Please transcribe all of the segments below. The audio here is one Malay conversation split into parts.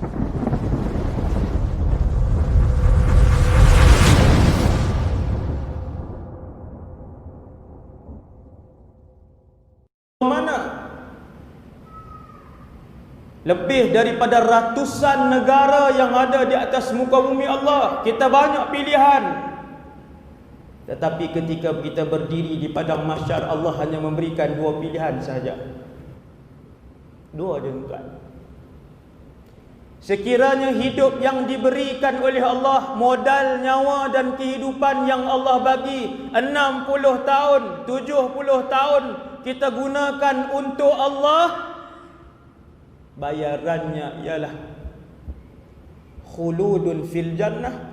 Mana? Lebih daripada ratusan negara yang ada di atas muka bumi Allah. Kita banyak pilihan. Tetapi ketika kita berdiri di padang mahsyar, Allah hanya memberikan dua pilihan sahaja. Dua je tuan. Sekiranya hidup yang diberikan oleh Allah, modal nyawa dan kehidupan yang Allah bagi 60 tahun, 70 tahun kita gunakan untuk Allah, bayarannya ialah khuludun fil jannah,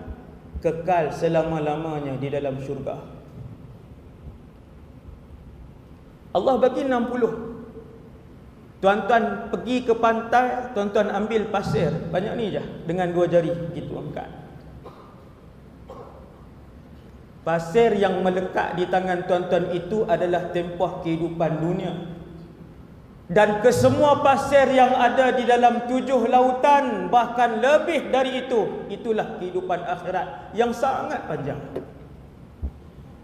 kekal selama-lamanya di dalam syurga. Allah bagi 60. Tuan-tuan pergi ke pantai, tuan-tuan ambil pasir, banyak ni je, dengan dua jari gitu angkat. Pasir yang melekat di tangan tuan-tuan itu adalah tempoh kehidupan dunia. Dan kesemua pasir yang ada di dalam 7 lautan, bahkan lebih dari itu, itulah kehidupan akhirat yang sangat panjang.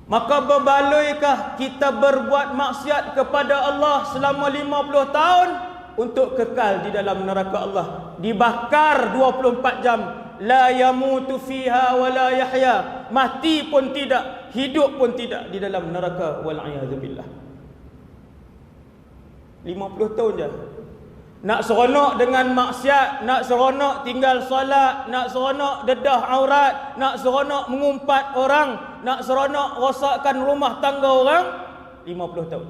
Maka berbaloikah kita berbuat maksiat kepada Allah selama 50 tahun untuk kekal di dalam neraka Allah, dibakar 24 jam, la yamutu fiha wa la yahya, mati pun tidak, hidup pun tidak di dalam neraka, wal a'yadzubillah. 50 tahun je. Nak seronok dengan maksiat, nak seronok tinggal solat, nak seronok dedah aurat, nak seronok mengumpat orang, nak seronok rosakkan rumah tangga orang, 50 tahun.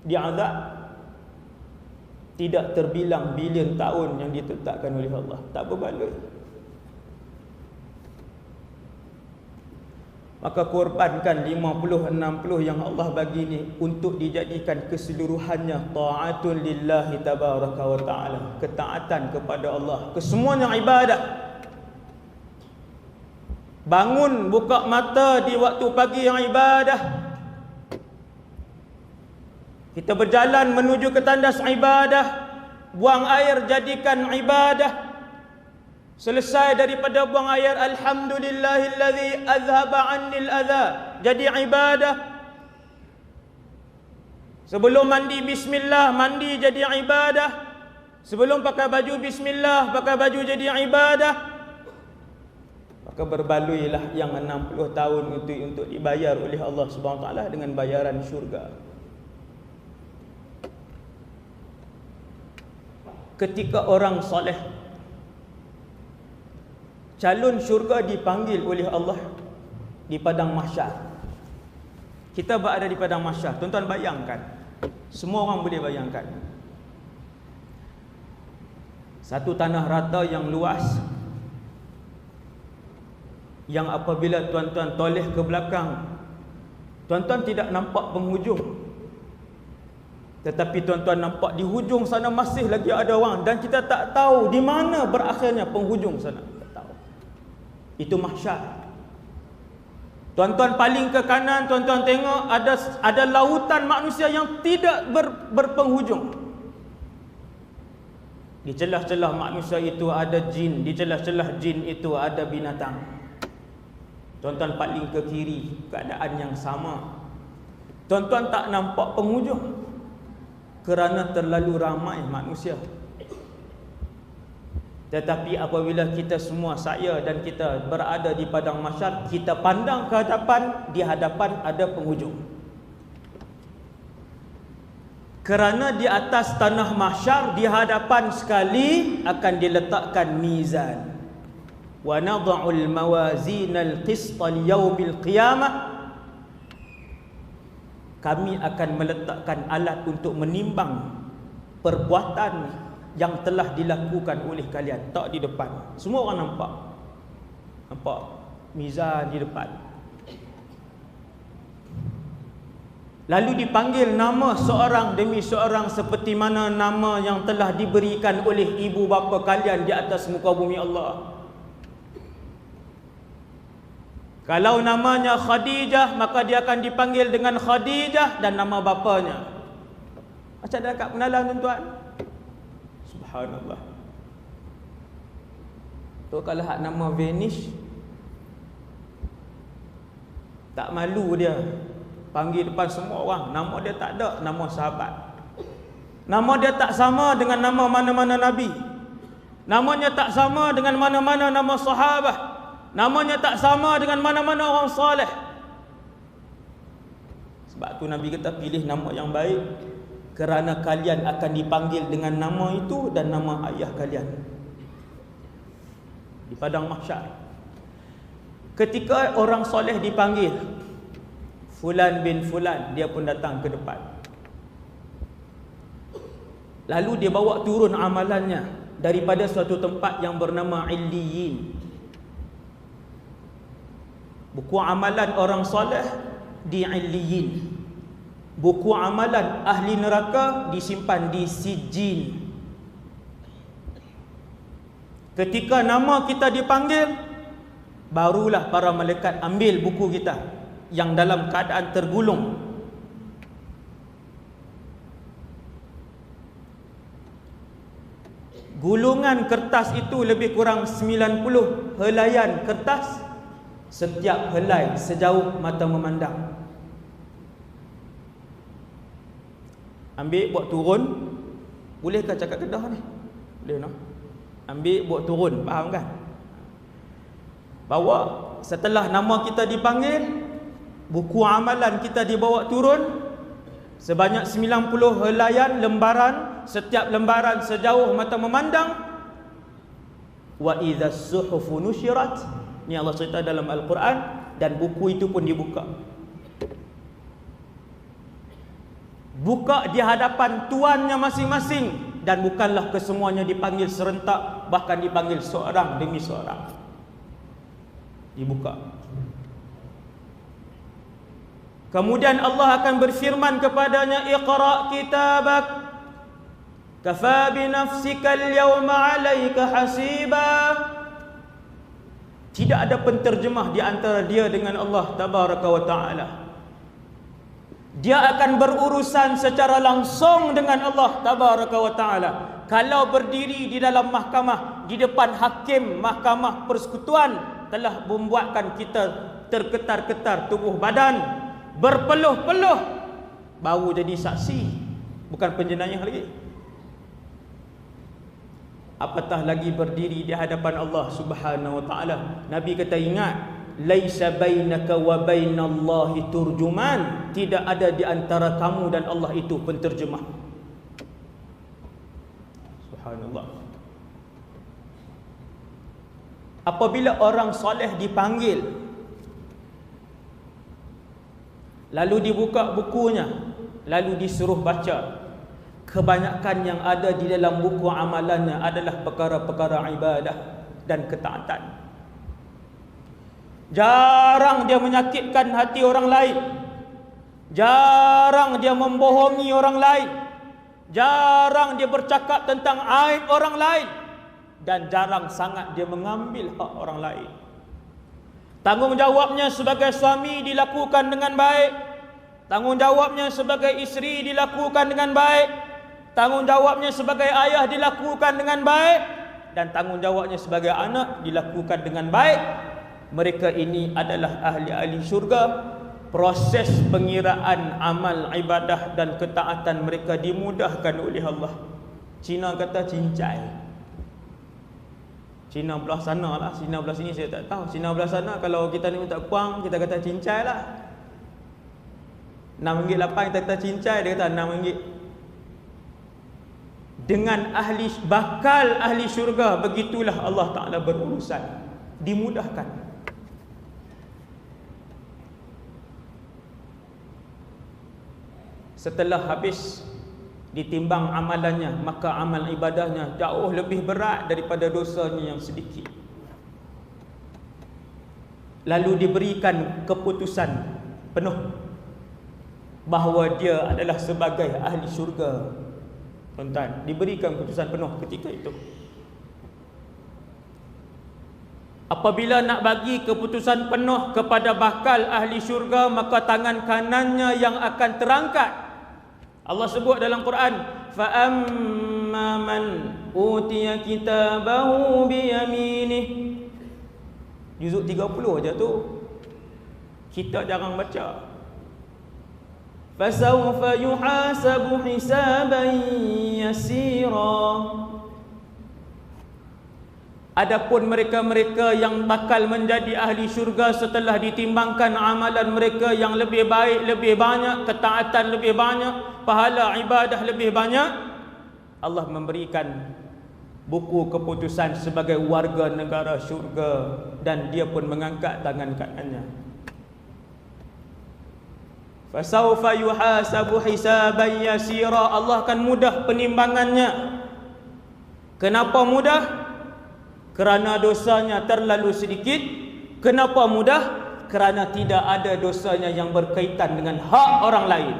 Diazab tidak terbilang bilion tahun yang ditetapkan oleh Allah. Tak berbaloi. Maka korbankan 50-60 yang Allah bagi ni untuk dijadikan keseluruhannya ta'atun lillahi tabaraka wa ta'ala, ketaatan kepada Allah, kesemuanya ibadah. Bangun, buka mata di waktu pagi yang ibadah. Kita berjalan menuju ke tandas ibadah, buang air jadikan ibadah. Selesai daripada buang air, alhamdulillahillazi azhaba 'annil adza, jadi ibadah. Sebelum mandi bismillah, mandi jadi ibadah. Sebelum pakai baju bismillah, pakai baju jadi ibadah. Maka berbaluilah yang 60 tahun untuk dibayar oleh Allah Subhanahu wa taala dengan bayaran syurga. Ketika orang soleh calon syurga dipanggil oleh Allah di padang mahsyar. Kita berada di padang mahsyar. Tuan-tuan bayangkan. Semua orang boleh bayangkan. Satu tanah rata yang luas, yang apabila tuan-tuan toleh ke belakang, tuan-tuan tidak nampak penghujung. Tetapi tuan-tuan nampak di hujung sana masih lagi ada orang, dan kita tak tahu di mana berakhirnya penghujung sana. Itu mahsyar. Tuan-tuan paling ke kanan, tuan-tuan tengok ada lautan manusia yang tidak berpenghujung. Di celah-celah manusia itu ada jin, di celah-celah jin itu ada binatang. Tuan-tuan paling ke kiri, keadaan yang sama. Tuan-tuan tak nampak penghujung kerana terlalu ramai manusia. Tetapi apabila kita semua, saya dan kita berada di padang mahsyar, kita pandang ke hadapan, di hadapan ada penghujung. Kerana di atas tanah mahsyar, di hadapan sekali akan diletakkan mizan. Wa nadha'ul mawazinal qista liyaumil qiyamah. Kami akan meletakkan alat untuk menimbang perbuatan yang telah dilakukan oleh kalian. Tak di depan. Semua orang nampak. Nampak mizan di depan. Lalu dipanggil nama seorang demi seorang seperti mana nama yang telah diberikan oleh ibu bapa kalian di atas muka bumi Allah. Kalau namanya Khadijah, maka dia akan dipanggil dengan Khadijah dan nama bapanya. Macam dekat pengenalan tuan-tuan. Subhanallah. Tu kalau hak nama vanish, tak malu dia panggil depan semua orang. Nama dia tak ada nama sahabat. Nama dia tak sama dengan nama mana-mana nabi. Namanya tak sama dengan mana-mana nama sahabat. Namanya tak sama dengan mana-mana orang soleh. Sebab tu Nabi kata pilih nama yang baik, kerana kalian akan dipanggil dengan nama itu dan nama ayah kalian di padang mahsyar. Ketika orang soleh dipanggil, Fulan bin Fulan, dia pun datang ke depan. Lalu dia bawa turun amalannya daripada suatu tempat yang bernama Illiyin. Buku amalan orang soleh di Illiyin. Buku amalan ahli neraka disimpan di Sijjin. Ketika nama kita dipanggil, barulah para malaikat ambil buku kita yang dalam keadaan tergulung. Gulungan kertas itu lebih kurang 90 helaian kertas. Setiap helai sejauh mata memandang. Ambil, buat turun. Bolehkah cakap Kedah ni? Boleh no? Ambil, buat turun. Faham kan? Bawa, setelah nama kita dipanggil, buku amalan kita dibawa turun. Sebanyak 90 helaian lembaran. Setiap lembaran sejauh mata memandang. Wa idzas suhufu nusyirat. Ni Allah cerita dalam Al-Quran. Dan buku itu pun dibuka. Buka di hadapan tuannya masing-masing. Dan bukanlah kesemuanya dipanggil serentak, bahkan dipanggil seorang demi seorang. Dibuka. Kemudian Allah akan berfirman kepadanya, Iqra' kitabak, kafa binafsika al-yawma 'alaika hasiba. Tidak ada penterjemah di antara dia dengan Allah tabaraka wa taala. Dia akan berurusan secara langsung dengan Allah tabaraka wa taala. Kalau berdiri di dalam mahkamah, di depan hakim mahkamah persekutuan, telah membuatkan kita terketar-ketar tubuh badan, berpeluh-peluh, baru jadi saksi, bukan penjenayah lagi. Apatah lagi berdiri di hadapan Allah Subhanahu wa taala. Nabi kata, ingat, laisa bainaka wa bainallahi turjuman. Tidak ada di antara kamu dan Allah itu penterjemah. Subhanallah. Apabila orang soleh dipanggil, lalu dibuka bukunya, lalu disuruh baca, kebanyakan yang ada di dalam buku amalannya adalah perkara-perkara ibadah dan ketaatan. Jarang dia menyakitkan hati orang lain. Jarang dia membohongi orang lain. Jarang dia bercakap tentang aib orang lain. Dan jarang sangat dia mengambil hak orang lain. Tanggungjawabnya sebagai suami dilakukan dengan baik. Tanggungjawabnya sebagai isteri dilakukan dengan baik. Tanggungjawabnya sebagai ayah dilakukan dengan baik. Dan tanggungjawabnya sebagai anak dilakukan dengan baik. Mereka ini adalah ahli-ahli syurga. Proses pengiraan amal ibadah dan ketaatan mereka dimudahkan oleh Allah. Cina kata cincai. Cina belah sana lah, Cina belah sini saya tak tahu. Cina belah sana kalau kita ni minta kuang, kita kata cincai lah. RM6.8 kita kata cincai, dia kata RM6. Dengan bakal ahli syurga, begitulah Allah Ta'ala berurusan. Dimudahkan. Setelah habis ditimbang amalannya, maka amal ibadahnya jauh lebih berat daripada dosanya yang sedikit. Lalu diberikan keputusan penuh bahawa dia adalah sebagai ahli syurga. Tuan-tuan, diberikan keputusan penuh ketika itu. Apabila nak bagi keputusan penuh kepada bakal ahli syurga, maka tangan kanannya yang akan terangkat. Allah sebut dalam Quran, فَأَمَّا amma man utiya kitabahu biyaminih. Juzuk 30 aja tu. Kita jarang baca. Fasawfa yuhasabu hisaban yasira. Adapun mereka-mereka yang bakal menjadi ahli syurga setelah ditimbangkan amalan mereka yang lebih baik, lebih banyak, ketaatan lebih banyak, pahala ibadah lebih banyak, Allah memberikan buku keputusan sebagai warga negara syurga dan dia pun mengangkat tangan kanannya. Fasawfa yuhasabu hisaban yasira. Allah akan mudah penimbangannya. Kenapa mudah? Kerana dosanya terlalu sedikit. Kenapa mudah? Kerana tidak ada dosanya yang berkaitan dengan hak orang lain.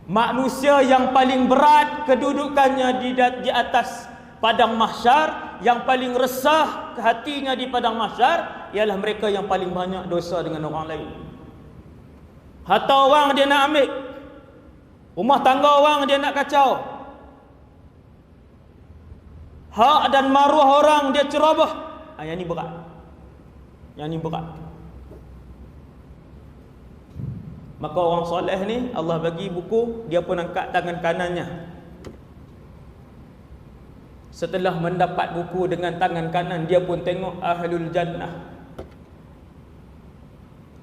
Manusia yang paling berat kedudukannya di atas padang mahsyar, yang paling resah hatinya di padang mahsyar, ialah mereka yang paling banyak dosa dengan orang lain. Harta orang dia nak ambil, rumah tangga orang dia nak kacau, hak dan maruah orang dia ceroboh. Yang ni berat. Yang ni berat. Maka orang soleh ni Allah bagi buku, dia pun angkat tangan kanannya. Setelah mendapat buku dengan tangan kanan, dia pun tengok ahlul jannah.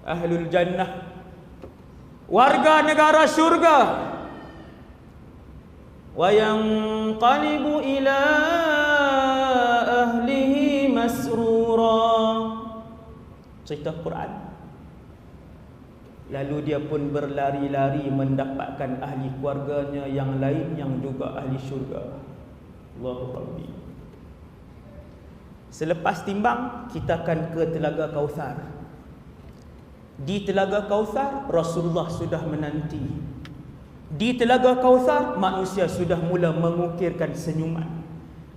Ahlul jannah, warga negara syurga. Wa yanqalibu ila ahlihi masrura. Cerita Quran. Lalu dia pun berlari-lari mendapatkan ahli keluarganya yang lain yang juga ahli syurga. Allahu Rabbi. Selepas timbang, kita akan ke Telaga Kautsar. Di Telaga Kautsar Rasulullah sudah menanti. Di Telaga Kautsar manusia sudah mula mengukirkan senyuman.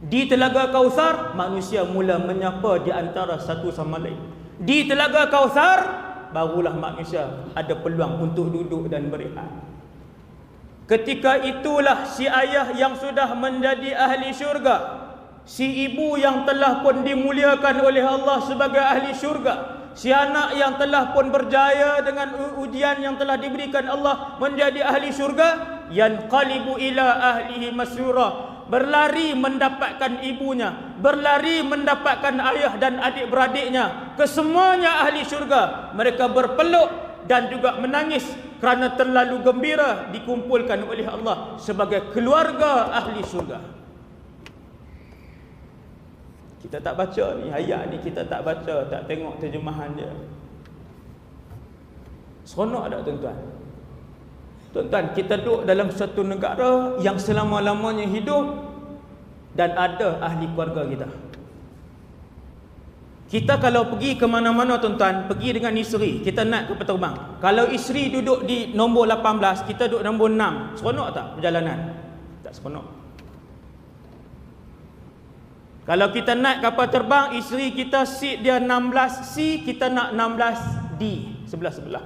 Di Telaga Kautsar manusia mula menyapa di antara satu sama lain. Di Telaga Kautsar barulah manusia ada peluang untuk duduk dan berehat. Ketika itulah si ayah yang sudah menjadi ahli syurga, si ibu yang telah pun dimuliakan oleh Allah sebagai ahli syurga, si anak yang telah pun berjaya dengan ujian yang telah diberikan Allah menjadi ahli syurga, yanqalibu ila ahlihi masrura, berlari mendapatkan ibunya, berlari mendapatkan ayah dan adik-beradiknya, kesemuanya ahli syurga. Mereka berpeluk dan juga menangis kerana terlalu gembira dikumpulkan oleh Allah sebagai keluarga ahli syurga. Kita tak baca ni, ayat ni kita tak baca, tak tengok terjemahan dia. Seronok tak tuan-tuan? Tuan-tuan, kita duduk dalam satu negara yang selama-lamanya hidup dan ada ahli keluarga kita. Kita kalau pergi ke mana-mana tuan-tuan, pergi dengan isteri, kita naik kapal terbang. Kalau isteri duduk di nombor 18, kita duduk nombor 6. Seronok tak perjalanan? Tak seronok. Kalau kita naik kapal terbang, isteri kita seat dia 16C, kita nak 16D, sebelah-sebelah.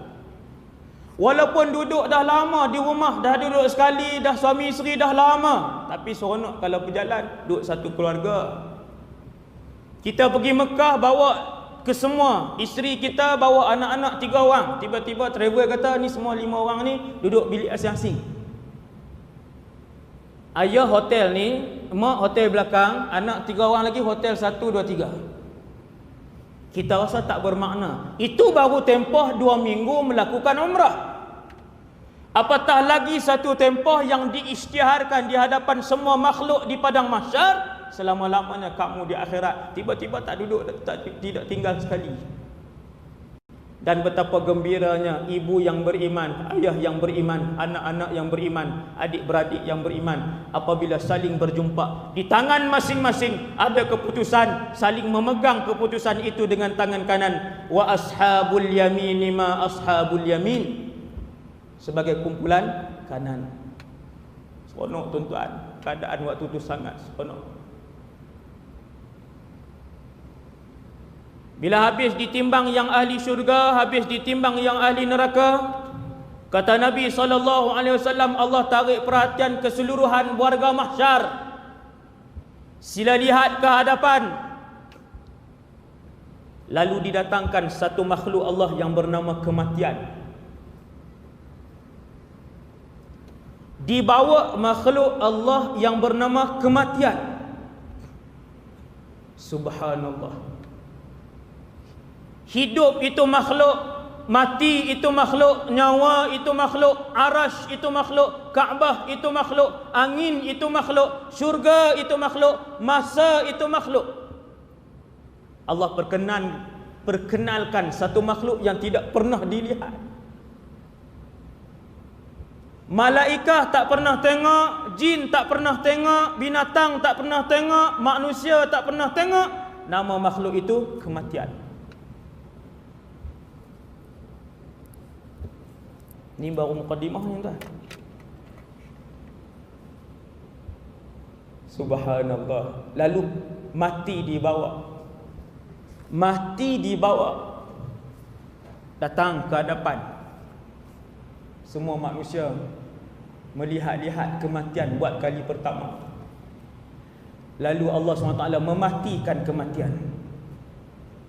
Walaupun duduk dah lama di rumah, dah duduk sekali, dah suami isteri dah lama, tapi seronok kalau berjalan, duduk satu keluarga. Kita pergi Mekah, bawa ke semua, isteri kita bawa anak-anak 3 orang. Tiba-tiba travel kata, ni semua 5 orang ni duduk bilik asing-asing. Ayah hotel ni, mak hotel belakang, anak 3 orang lagi hotel 1, 2, 3. Kita rasa tak bermakna. Itu baru tempoh 2 minggu melakukan umrah. Apatah lagi satu tempoh yang diisytiharkan di hadapan semua makhluk di padang mahsyar, selama-lamanya kamu di akhirat. Tiba-tiba tak duduk, tidak tinggal sekali. Dan betapa gembiranya ibu yang beriman, ayah yang beriman, anak-anak yang beriman, adik-beradik yang beriman, apabila saling berjumpa, di tangan masing-masing ada keputusan, saling memegang keputusan itu dengan tangan kanan. Wa ashabul yamin ma ashabul yamin, sebagai kumpulan kanan. Seronok tuan-tuan, keadaan waktu itu sangat seronok. Bila habis ditimbang yang ahli syurga, habis ditimbang yang ahli neraka, kata Nabi SAW, Allah tarik perhatian keseluruhan warga mahsyar Sila lihat ke hadapan. Lalu didatangkan satu makhluk Allah yang bernama kematian. Dibawa makhluk Allah yang bernama kematian. Subhanallah. Hidup itu makhluk, mati itu makhluk, nyawa itu makhluk, arash itu makhluk, Kaabah itu makhluk, angin itu makhluk, syurga itu makhluk, masa itu makhluk. Allah perkenalkan satu makhluk yang tidak pernah dilihat. Malaikat tak pernah tengok, jin tak pernah tengok, binatang tak pernah tengok, manusia tak pernah tengok. Nama makhluk itu kematian. Ni baru mukadimahnya tuan. Subhanallah. Lalu mati dibawa. Mati dibawa. Datang ke hadapan semua manusia, melihat-lihat kematian buat kali pertama. Lalu Allah SWT mematikan kematian.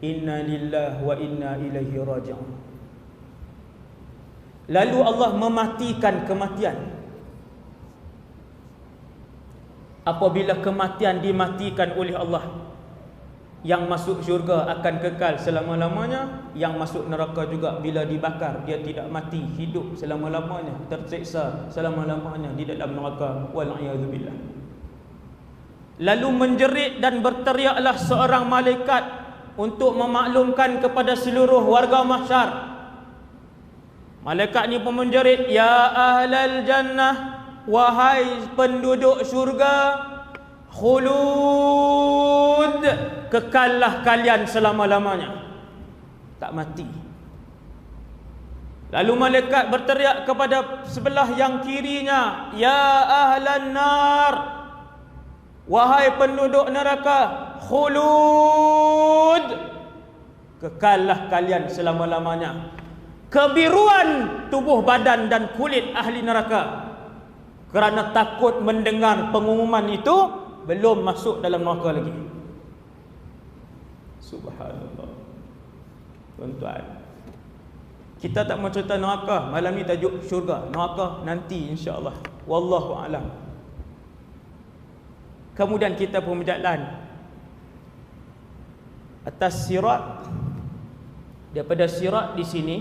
Inna lillahi wa inna ilaihi raji'un. Lalu Allah mematikan kematian. Apabila kematian dimatikan oleh Allah, yang masuk syurga akan kekal selama-lamanya, yang masuk neraka juga bila dibakar dia tidak mati, hidup selama-lamanya, tersiksa selama-lamanya di dalam neraka. Wal'iyadzubillah. Lalu menjerit dan berteriaklah seorang malaikat untuk memaklumkan kepada seluruh warga mahsyar. Malaikat ni pun menjerit, ya ahlal jannah, wahai penduduk syurga, khulud, kekallah kalian selama-lamanya, tak mati. Lalu malaikat berteriak kepada sebelah yang kirinya, ya ahlan nar, wahai penduduk neraka, khulud, kekallah kalian selama-lamanya. Kebiruan tubuh badan dan kulit ahli neraka kerana takut mendengar pengumuman itu, belum masuk dalam neraka lagi. Subhanallah. Tuan-tuan, kita tak mau cerita neraka. Malam ni tajuk syurga. Neraka nanti insya-Allah. Wallahu a'lam. Kemudian kita pun berjalan atas sirat. Daripada sirat di sini,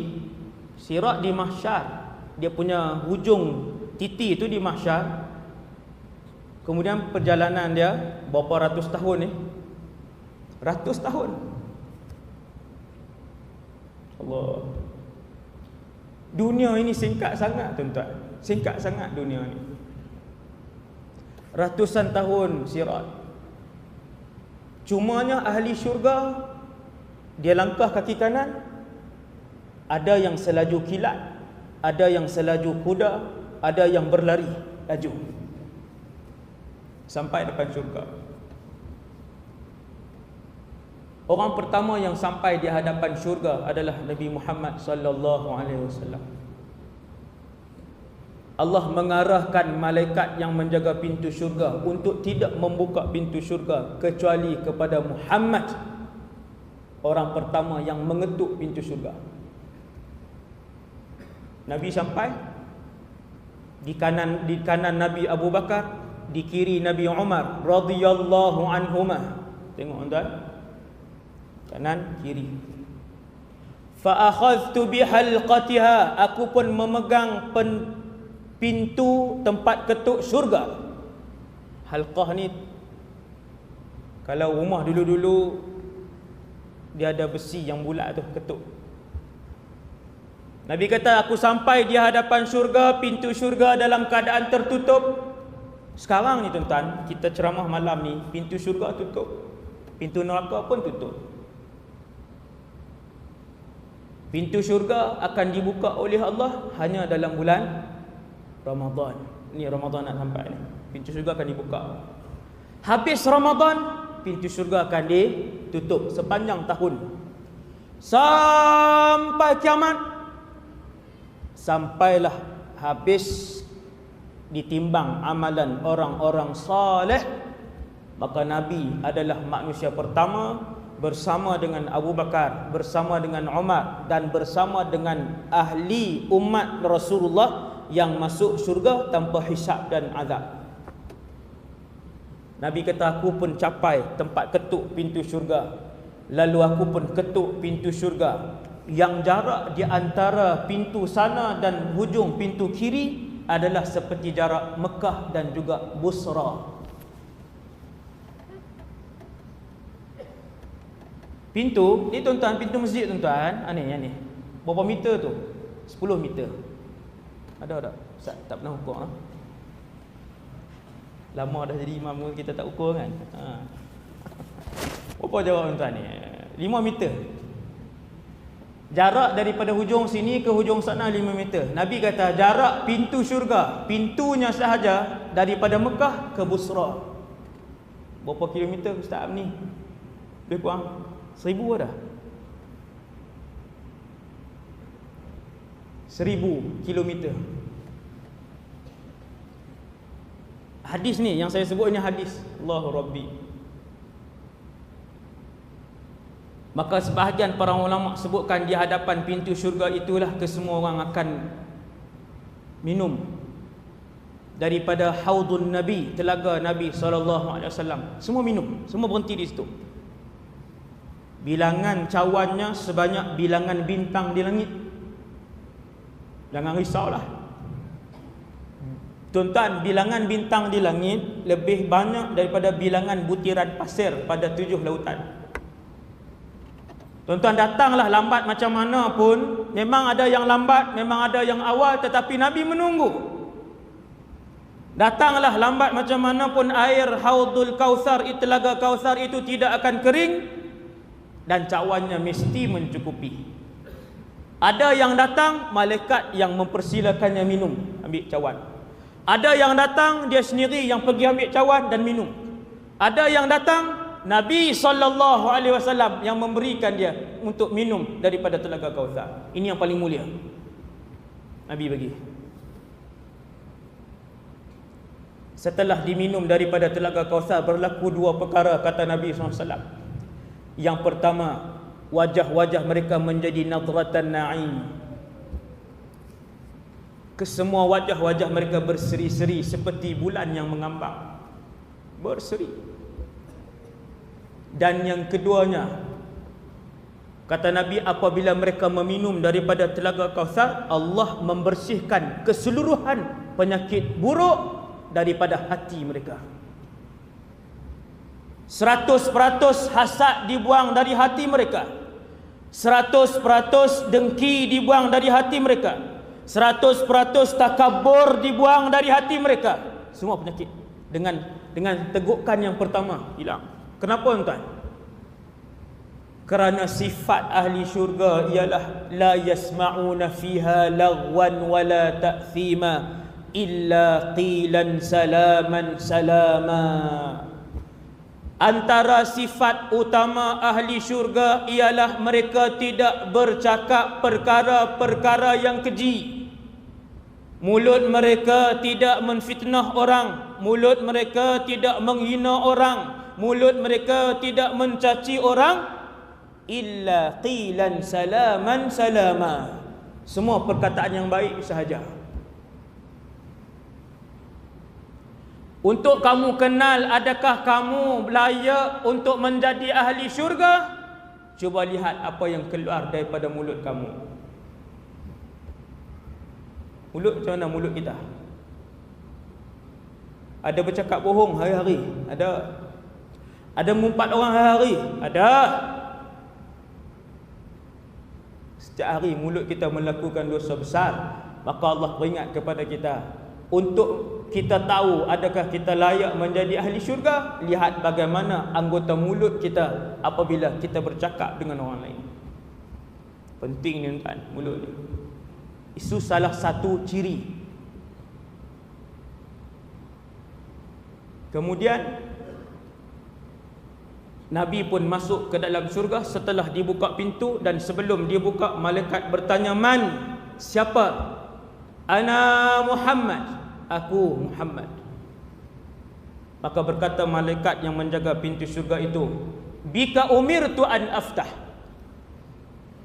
sirat di mahsyar, dia punya hujung titi itu di mahsyar. Kemudian perjalanan dia berapa ratus tahun ni? Ratus tahun. Allah. Dunia ini singkat sangat tuan-tuan. Singkat sangat dunia ni. Ratusan tahun sirat. Cumanya ahli syurga, dia langkah kaki kanan, ada yang selaju kilat, ada yang selaju kuda, ada yang berlari laju sampai depan syurga. Orang pertama yang sampai di hadapan syurga adalah Nabi Muhammad sallallahu alaihi wasallam. Allah mengarahkan malaikat yang menjaga pintu syurga untuk tidak membuka pintu syurga kecuali kepada Muhammad, orang pertama yang mengetuk pintu syurga. Nabi sampai, di kanan Nabi Abu Bakar, di kiri Nabi Umar radhiyallahu anhumah. Tengok tuan, kanan kiri. Fa akhadhtu bihalqatiha, aku pun memegang pintu tempat ketuk syurga. Halqah ni, kalau rumah dulu-dulu dia ada besi yang bulat tu ketuk. Nabi kata, aku sampai di hadapan syurga, pintu syurga dalam keadaan tertutup. Sekarang ni tuan-tuan, kita ceramah malam ni, pintu syurga tutup, pintu neraka pun tutup. Pintu syurga akan dibuka oleh Allah hanya dalam bulan Ramadan. Ni Ramadan nak sampai ni, pintu syurga akan dibuka. Habis Ramadan, pintu syurga akan ditutup sepanjang tahun sampai kiamat. Sampailah habis ditimbang amalan orang-orang saleh, Maka Nabi adalah manusia pertama bersama dengan Abu Bakar, bersama dengan Umar dan bersama dengan ahli umat Rasulullah yang masuk syurga tanpa hisab dan azab. Nabi kata, aku pun capai tempat ketuk pintu syurga, lalu aku pun ketuk pintu syurga. Yang jarak di antara pintu sana dan hujung pintu kiri adalah seperti jarak Mekah dan juga Busra. Pintu ni tuan-tuan, pintu masjid tuan-tuan, ni berapa meter tu? 10 meter. Ada tak? Ustaz tak pernah ukur lah. Lama dah jadi imam, kita tak ukur kan. Berapa jarak tuan-tuan ni? 5 meter. Jarak daripada hujung sini ke hujung sana 5 meter. Nabi kata jarak pintu syurga, pintunya sahaja daripada Mekah ke Busra, berapa kilometer Ustaz ni? Lebih kurang 1000 ada. 1000 kilometer. Hadis ni yang saya sebut ni hadis. Allahu Rabbi. Maka sebahagian para ulama sebutkan di hadapan pintu syurga itulah kesemua orang akan minum daripada haudun Nabi, telaga Nabi SAW. Semua minum, semua berhenti di situ. Bilangan cawannya sebanyak bilangan bintang di langit. Jangan risaulah tuan-tuan, bilangan bintang di langit lebih banyak daripada bilangan butiran pasir pada 7 lautan. Tuan-tuan, datanglah lambat macam mana pun, memang ada yang lambat, memang ada yang awal, tetapi Nabi menunggu. Datanglah lambat macam mana pun, air Haudul Kautsar, telaga Kautsar itu tidak akan kering dan cawannya mesti mencukupi. Ada yang datang, malaikat yang mempersilakannya minum, ambil cawan. Ada yang datang, dia sendiri yang pergi ambil cawan dan minum. Ada yang datang, Nabi SAW yang memberikan dia untuk minum daripada telaga Kautsar. Ini yang paling mulia, Nabi bagi. Setelah diminum daripada telaga Kautsar, berlaku 2 perkara, kata Nabi SAW. Yang pertama, wajah-wajah mereka menjadi nadratan na'im. Kesemua wajah-wajah mereka berseri-seri seperti bulan yang mengambang, berseri. Dan yang keduanya, kata Nabi, apabila mereka meminum daripada telaga Kautsar, Allah membersihkan keseluruhan penyakit buruk daripada hati mereka. 100% hasad dibuang dari hati mereka, 100% dengki dibuang dari hati mereka, 100% takabur dibuang dari hati mereka. Semua penyakit dengan tegukan yang pertama hilang. Kenapa tuan? Kerana sifat ahli syurga ialah la yasma'una fiha lagwan wala ta'thima illa qilan salaman salama. Antara sifat utama ahli syurga ialah mereka tidak bercakap perkara-perkara yang keji. Mulut mereka tidak menfitnah orang, mulut mereka tidak menghina orang, mulut mereka tidak mencaci orang, illa qilan salaman salama. Semua perkataan yang baik sahaja. Untuk kamu kenal adakah kamu layak untuk menjadi ahli syurga, cuba lihat apa yang keluar daripada mulut kamu. Mulut macam mana mulut kita? Ada bercakap bohong hari-hari? Ada. Ada mengumpat orang hari-hari? Ada. Setiap hari mulut kita melakukan dosa besar, maka Allah peringat kepada kita. Untuk kita tahu adakah kita layak menjadi ahli syurga, lihat bagaimana anggota mulut kita apabila kita bercakap dengan orang lain. Penting ni tuan, mulut ni. Itu salah satu ciri. Kemudian Nabi pun masuk ke dalam syurga setelah dibuka pintu, dan sebelum dibuka malaikat bertanya, "Man? Siapa?" "Ana Muhammad." Aku Muhammad. Maka berkata malaikat yang menjaga pintu syurga itu, bika umirtu an aftah,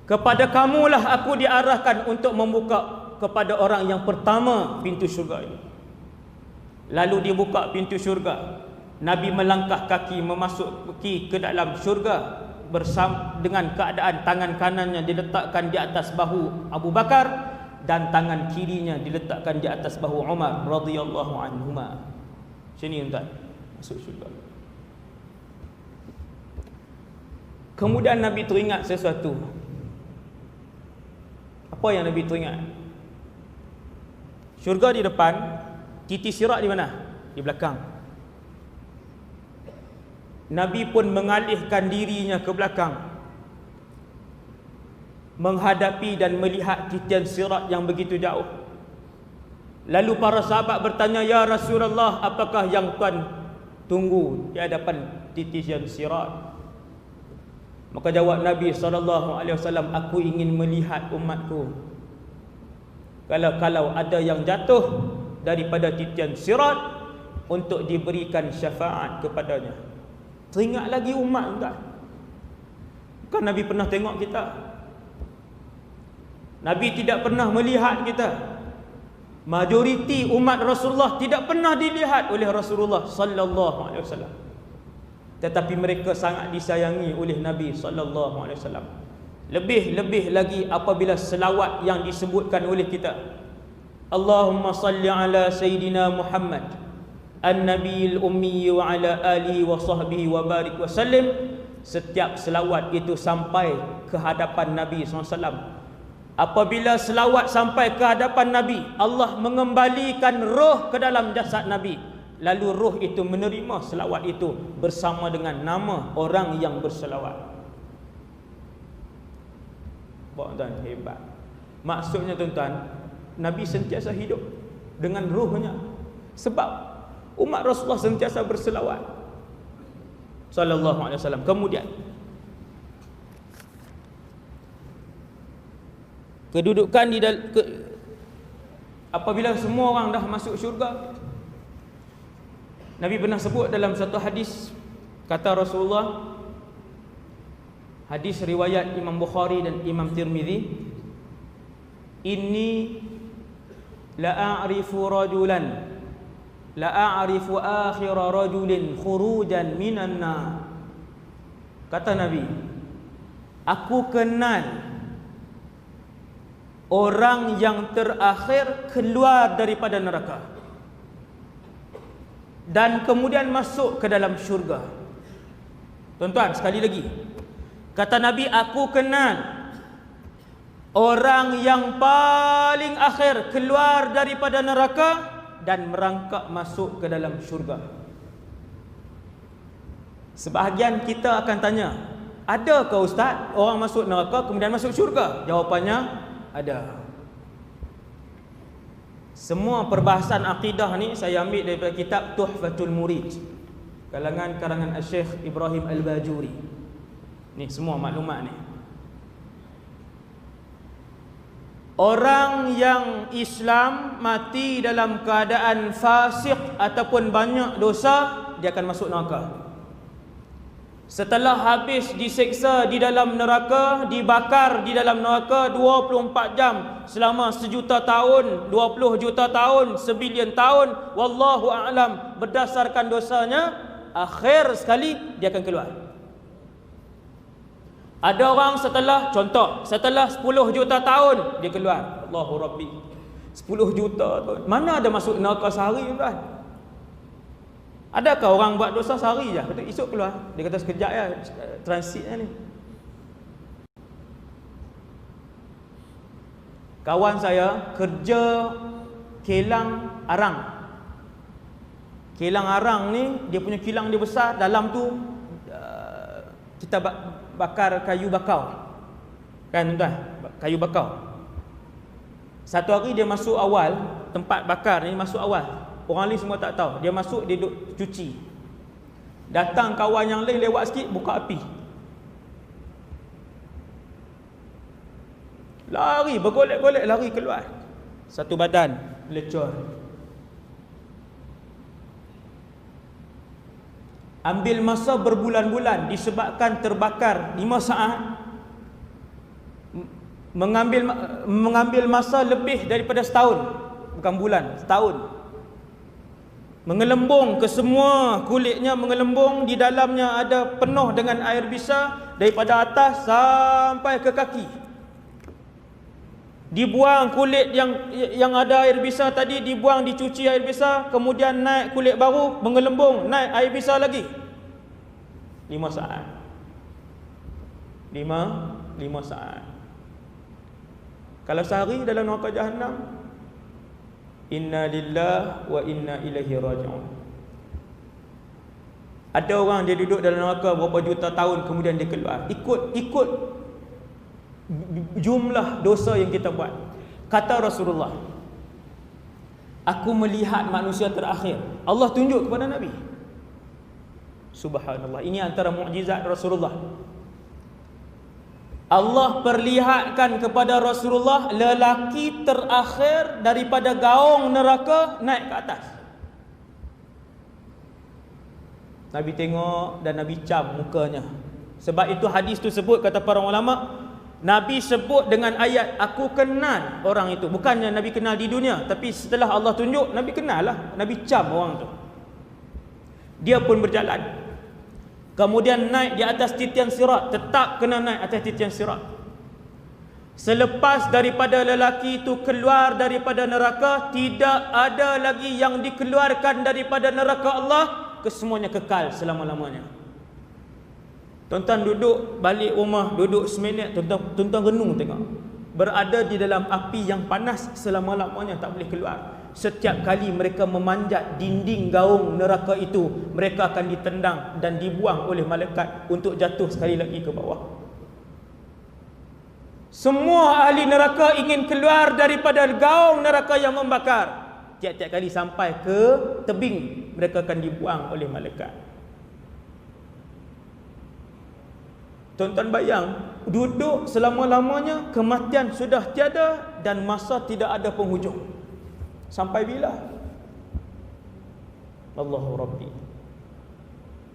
kepada kamulah aku diarahkan untuk membuka kepada orang yang pertama pintu syurga ini. Lalu dibuka pintu syurga. Nabi melangkah kaki memasuki ke dalam syurga bersama dengan keadaan tangan kanannya diletakkan di atas bahu Abu Bakar dan tangan kirinya diletakkan di atas bahu Umar radhiyallahu anhuma. Sini tuan, masuk syurga. Kemudian Nabi teringat sesuatu. Apa yang Nabi teringat? Syurga di depan, titi sirat di mana? Di belakang. Nabi pun mengalihkan dirinya ke belakang, menghadapi dan melihat titian sirat yang begitu jauh. Lalu para sahabat bertanya, ya Rasulullah, apakah yang tuan tunggu di hadapan titian sirat? Maka jawab Nabi SAW, aku ingin melihat umatku. Kalau ada yang jatuh daripada titian sirat untuk diberikan syafaat kepadanya. Teringat lagi umat tak? Bukan Nabi pernah tengok kita. Nabi tidak pernah melihat kita. Majoriti umat Rasulullah tidak pernah dilihat oleh Rasulullah sallallahu alaihi wasallam. Tetapi mereka sangat disayangi oleh Nabi sallallahu alaihi wasallam. Lebih-lebih lagi apabila selawat yang disebutkan oleh kita. Allahumma salli ala Sayyidina Muhammad An-Nabiyil Ummi wa ala alihi wa sahbihi wa barik wa sallim. Setiap selawat itu sampai ke hadapan Nabi SAW. Apabila selawat sampai ke hadapan Nabi, Allah mengembalikan roh ke dalam jasad Nabi. Lalu roh itu menerima selawat itu bersama dengan nama orang yang berselawat. Tuan, hebat. Maksudnya tuan-tuan, Nabi sentiasa hidup dengan rohnya. Sebab umat Rasulullah sentiasa berselawat sallallahu alaihi wasallam. Kemudian kedudukan di apabila semua orang dah masuk syurga, Nabi pernah sebut dalam satu hadis, kata Rasulullah, hadis riwayat Imam Bukhari dan Imam Tirmizi, inni la a'rifu rajulan la a'rifu akhira rajulin khurujan minan nar. Kata Nabi, aku kenal orang yang terakhir keluar daripada neraka dan kemudian masuk ke dalam syurga. Tuan-tuan, sekali lagi, kata Nabi, aku kenal orang yang paling akhir keluar daripada neraka dan merangkak masuk ke dalam syurga. Sebahagian kita akan tanya, adakah Ustaz orang masuk neraka kemudian masuk syurga? Jawapannya, ada. Semua perbahasan akidah ni saya ambil daripada kitab Tuhfatul Murid, karangan Syekh Ibrahim Al-Bajuri. Ni semua maklumat ni. Orang yang Islam mati dalam keadaan fasik ataupun banyak dosa, dia akan masuk neraka. Setelah habis diseksa di dalam neraka, dibakar di dalam neraka 24 jam selama 1 juta tahun, 20 juta tahun, 1 bilion tahun, wallahu a'lam, berdasarkan dosanya, akhir sekali dia akan keluar. Ada orang setelah 10 juta tahun dia keluar. Allahu Rabbi, 10 juta tahun, mana ada masuk neraka sehari tuan? Adakah orang buat dosa sehari je, kata esok keluar? Dia kata sekejap ya, transitnya ni. Kawan saya kerja kilang arang. Kilang arang ni, dia punya kilang dia besar, dalam tu kita bakar kayu bakau, kan tuan, kayu bakau. Satu hari dia masuk awal, tempat bakar ni masuk awal, orang lain semua tak tahu. Dia masuk, dia duduk cuci. Datang kawan yang lain lewat sikit, buka api, lari bergolek-golek, lari keluar, satu badan lecor. Ambil masa berbulan-bulan disebabkan terbakar 5 saat. Mengambil masa lebih daripada setahun, bukan bulan, setahun. Mengelembung ke semua kulitnya, mengelembung, di dalamnya ada penuh dengan air bisa daripada atas sampai ke kaki. Dibuang kulit yang ada air bisa tadi, dibuang, dicuci air bisa, kemudian naik kulit baru, mengelembung, naik air bisa lagi. 5 saat. 5 saat. Kalau sehari dalam neraka Jahannam, inna lillahi wa inna ilaihi raji'un. Ada orang dia duduk dalam neraka berapa juta tahun, kemudian dia keluar. Ikut jumlah dosa yang kita buat. Kata Rasulullah, aku melihat manusia terakhir. Allah tunjuk kepada Nabi. Subhanallah, ini antara mukjizat Rasulullah. Allah perlihatkan kepada Rasulullah lelaki terakhir daripada gaung neraka naik ke atas. Nabi tengok dan Nabi cam mukanya. Sebab itu hadis tu sebut, kata para ulama, Nabi sebut dengan ayat, aku kenal orang itu. Bukannya Nabi kenal di dunia, tapi setelah Allah tunjuk, Nabi kenal lah. Nabi cam orang tu. Dia pun berjalan, kemudian naik di atas titian sirat, tetap kena naik atas titian sirat. Selepas daripada lelaki itu keluar daripada neraka, tidak ada lagi yang dikeluarkan daripada neraka Allah, kesemuanya kekal selama-lamanya. Tuan-tuan duduk balik rumah, duduk seminit, tuan-tuan renung tengok. Berada di dalam api yang panas selama-lamanya, tak boleh keluar. Setiap kali mereka memanjat dinding gaung neraka itu, mereka akan ditendang dan dibuang oleh malaikat untuk jatuh sekali lagi ke bawah. Semua ahli neraka ingin keluar daripada gaung neraka yang membakar. Tiap-tiap kali sampai ke tebing, mereka akan dibuang oleh malaikat. Tuan-tuan bayang, duduk selama-lamanya, kematian sudah tiada dan masa tidak ada penghujung. Sampai bila? Allahu Rabbi.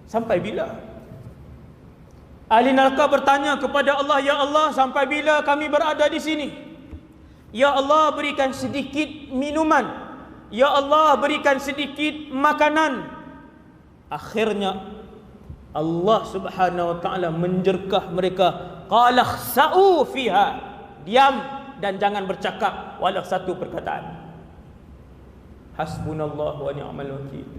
Sampai bila? Ahli neraka bertanya kepada Allah, ya Allah, sampai bila kami berada di sini? Ya Allah, berikan sedikit minuman. Ya Allah, berikan sedikit makanan. Akhirnya Allah Subhanahu wa taala menjerkah mereka, qala khsa'u fiha, diam dan jangan bercakap walau satu perkataan. Hasbunallahu wa ni'mal wakil.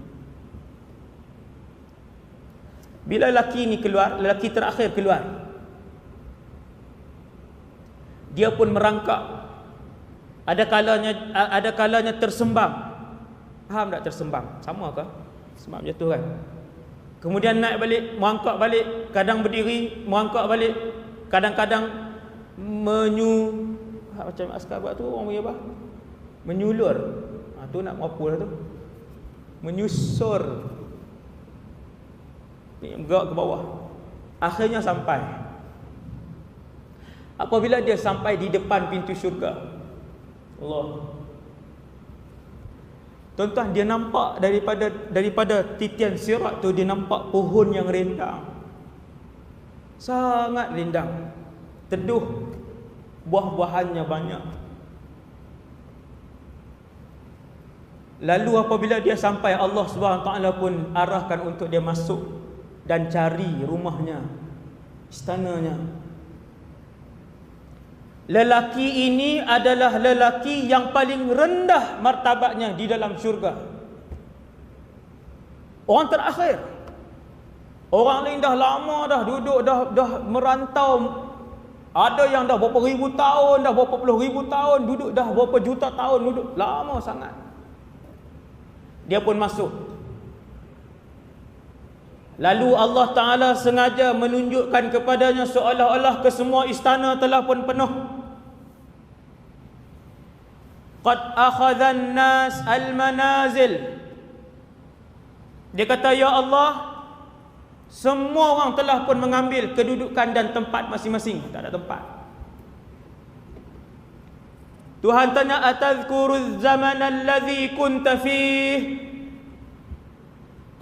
Bila lelaki ini keluar, lelaki terakhir keluar, dia pun merangkak. Ada kalanya tersembam. Faham tak tersembam? Sama ke? Sembam jatuh kan? Kemudian naik balik, merangkak balik, kadang berdiri, merangkak balik, kadang-kadang macam askar buat tu, orang punya apa? Menyulur. Tu nak apa lah tu? Menyusur. Ni bergerak ke bawah. Akhirnya sampai. Apabila dia sampai di depan pintu syurga, Allah, tuan-tuan, dia nampak daripada titian sirat tu, dia nampak pohon yang rindang, sangat rindang, teduh, buah-buahannya banyak. Lalu apabila dia sampai, Allah Subhanahu Wa Taala pun arahkan untuk dia masuk dan cari rumahnya, istananya. Lelaki ini adalah lelaki yang paling rendah martabatnya di dalam syurga. Orang terakhir. Orang lain dah lama dah duduk, dah merantau. Ada yang dah berapa ribu tahun, dah berapa puluh ribu tahun duduk, dah berapa juta tahun duduk, lama sangat. Dia pun masuk. Lalu Allah Ta'ala sengaja menunjukkan kepadanya seolah-olah kesemua istana telah pun penuh. Qad akhadhan nas al-manazil. Dia kata, ya Allah, semua orang telah pun mengambil kedudukan dan tempat masing-masing. Tak ada tempat. Tuhan tanya, atadhkuruz zaman alladhi kunta fih?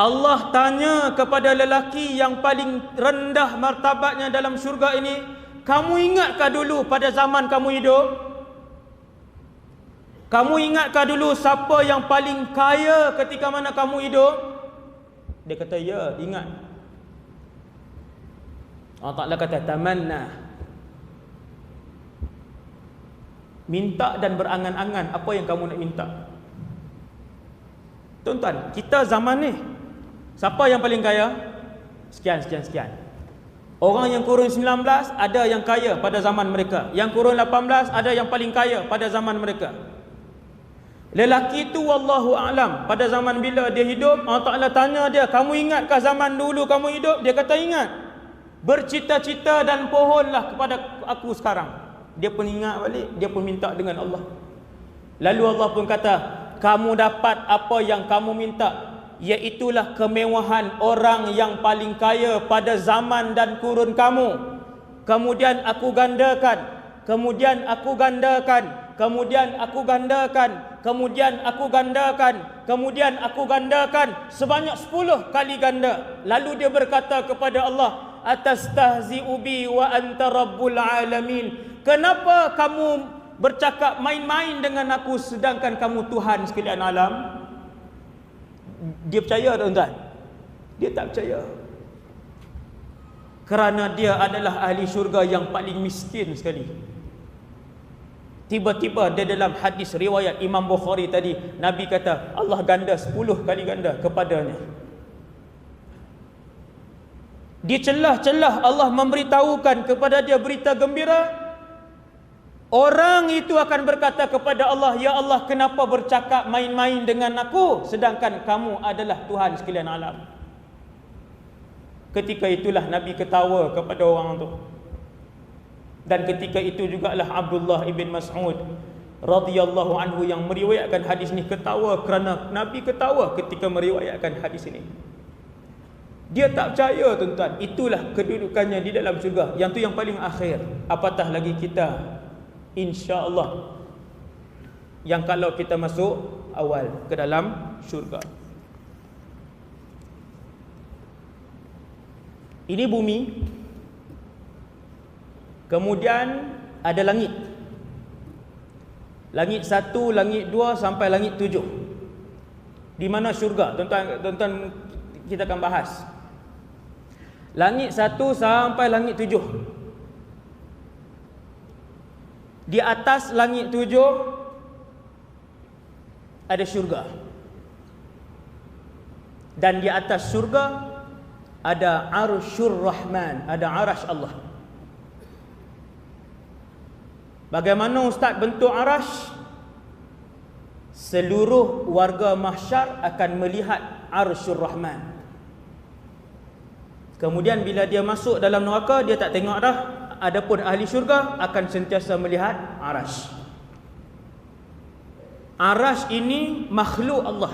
Allah tanya kepada lelaki yang paling rendah martabatnya dalam syurga ini, kamu ingatkah dulu pada zaman kamu hidup? Kamu ingatkah dulu siapa yang paling kaya ketika mana kamu hidup? Dia kata, ya, ingat. Allah Ta'ala kata, tamanna. Minta dan berangan-angan apa yang kamu nak minta. Tuan-tuan, kita zaman ni, siapa yang paling kaya? Sekian. Orang yang kurun 19 ada yang kaya pada zaman mereka. Yang kurun 18 ada yang paling kaya pada zaman mereka. Lelaki itu wallahu a'lam, pada zaman bila dia hidup, Allah Ta'ala tanya dia, kamu ingatkah zaman dulu kamu hidup? Dia kata ingat. Bercita-cita dan pohonlah kepada aku sekarang. Dia pun ingat balik, dia pun minta dengan Allah. Lalu Allah pun kata, kamu dapat apa yang kamu minta, iaitulah kemewahan orang yang paling kaya pada zaman dan kurun kamu. Kemudian aku gandakan, kemudian aku gandakan, kemudian aku gandakan, kemudian aku gandakan, kemudian aku gandakan, sebanyak 10 kali ganda. Lalu dia berkata kepada Allah, atastahzi'u bi wa anta rabbul alamin. Kenapa kamu bercakap main-main dengan aku sedangkan kamu Tuhan sekalian alam? Dia percaya, tuan-tuan? Dia tak percaya. Kerana dia adalah ahli syurga yang paling miskin sekali. Tiba-tiba dia dalam hadis riwayat Imam Bukhari tadi, Nabi kata Allah ganda 10 kali ganda kepadanya. Di celah-celah Allah memberitahukan kepada dia berita gembira. Orang itu akan berkata kepada Allah, ya Allah, kenapa bercakap main-main dengan aku sedangkan kamu adalah Tuhan sekalian alam? Ketika itulah Nabi ketawa kepada orang tu. Dan ketika itu jugalah Abdullah ibn Mas'ud radhiyallahu anhu yang meriwayatkan hadis ni ketawa kerana Nabi ketawa ketika meriwayatkan hadis ini. Dia tak percaya, tuan-tuan. Itulah kedudukannya di dalam syurga. Yang tu yang paling akhir. Apatah lagi kita, insya-Allah, yang kalau kita masuk awal ke dalam syurga. Ini bumi. Kemudian ada langit. Langit 1, langit 2 sampai langit 7. Di mana syurga? Tuan-tuan kita akan bahas. Langit 1 sampai langit 7. Di atas langit 7 ada syurga. Dan di atas syurga ada Arsyur Rahman, ada arash Allah. Bagaimana Ustaz bentuk arash? Seluruh warga mahsyar akan melihat Arsyur Rahman. Kemudian bila dia masuk dalam neraka, dia tak tengok dah. Adapun ahli syurga akan sentiasa melihat arash. Arash ini makhluk Allah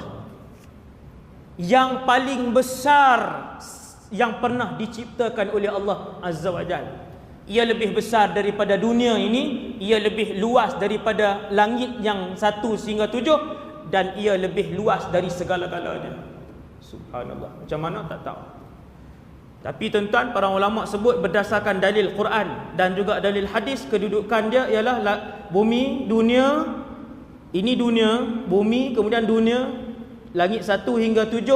yang paling besar yang pernah diciptakan oleh Allah Azza wa Jalla. Ia lebih besar daripada dunia ini, ia lebih luas daripada langit yang 1 sehingga 7, dan ia lebih luas dari segala-galanya. Subhanallah. Macam mana tak tahu. Tapi tuan-tuan, para ulama sebut berdasarkan dalil Quran dan juga dalil hadis, kedudukan dia ialah bumi, dunia. Ini dunia, bumi, kemudian dunia, langit 1 hingga 7.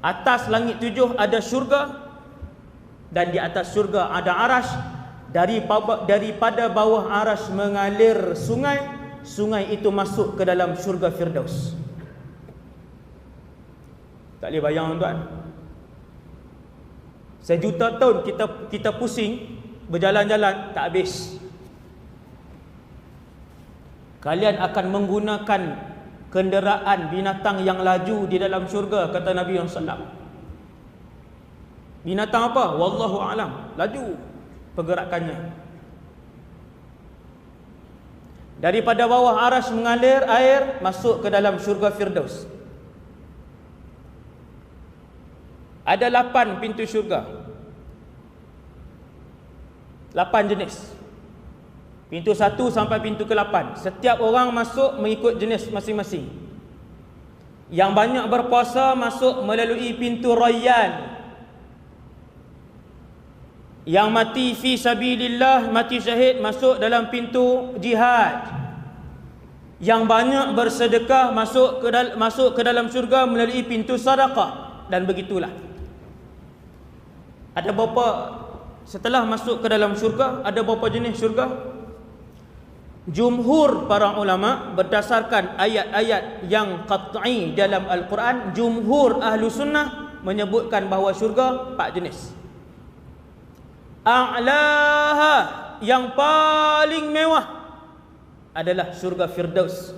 Atas langit 7 ada syurga, dan di atas syurga ada arash. Daripada bawah arash mengalir sungai. Sungai itu masuk ke dalam syurga Firdaus. Tak boleh bayang, tuan. Sejuta tahun kita pusing berjalan-jalan tak habis. Kalian akan menggunakan kenderaan binatang yang laju di dalam syurga, kata Nabi SAW. Binatang apa? Wallahu a'lam. Laju pergerakannya. Daripada bawah arash mengalir air masuk ke dalam syurga Firdaus. Ada 8 pintu syurga. 8 jenis. Pintu 1 sampai pintu ke-8. Setiap orang masuk mengikut jenis masing-masing. Yang banyak berpuasa masuk melalui pintu Rayyan. Yang mati fi sabilillah, mati syahid, masuk dalam pintu jihad. Yang banyak bersedekah masuk ke dalam syurga melalui pintu sedekah. Dan begitulah. Ada berapa, setelah masuk ke dalam syurga, ada berapa jenis syurga? Jumhur para ulama berdasarkan ayat-ayat yang qat'i dalam Al-Quran, jumhur ahlu sunnah menyebutkan bahawa syurga 4 jenis. A'laha, yang paling mewah adalah syurga Firdaus.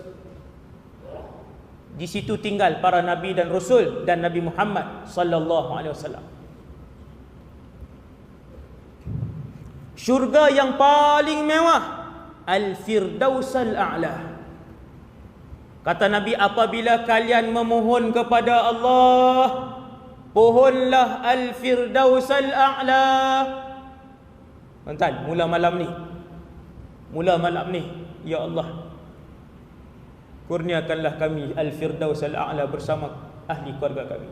Di situ tinggal para nabi dan rasul dan Nabi Muhammad sallallahu alaihi wasallam. Syurga yang paling mewah Al-Firdaus Al-A'la. Kata Nabi, apabila kalian memohon kepada Allah, pohonlah Al-Firdaus Al-A'la. Tuan-tuan, mula malam ni, ya Allah, kurniakanlah kami Al-Firdaus Al-A'la bersama ahli keluarga kami.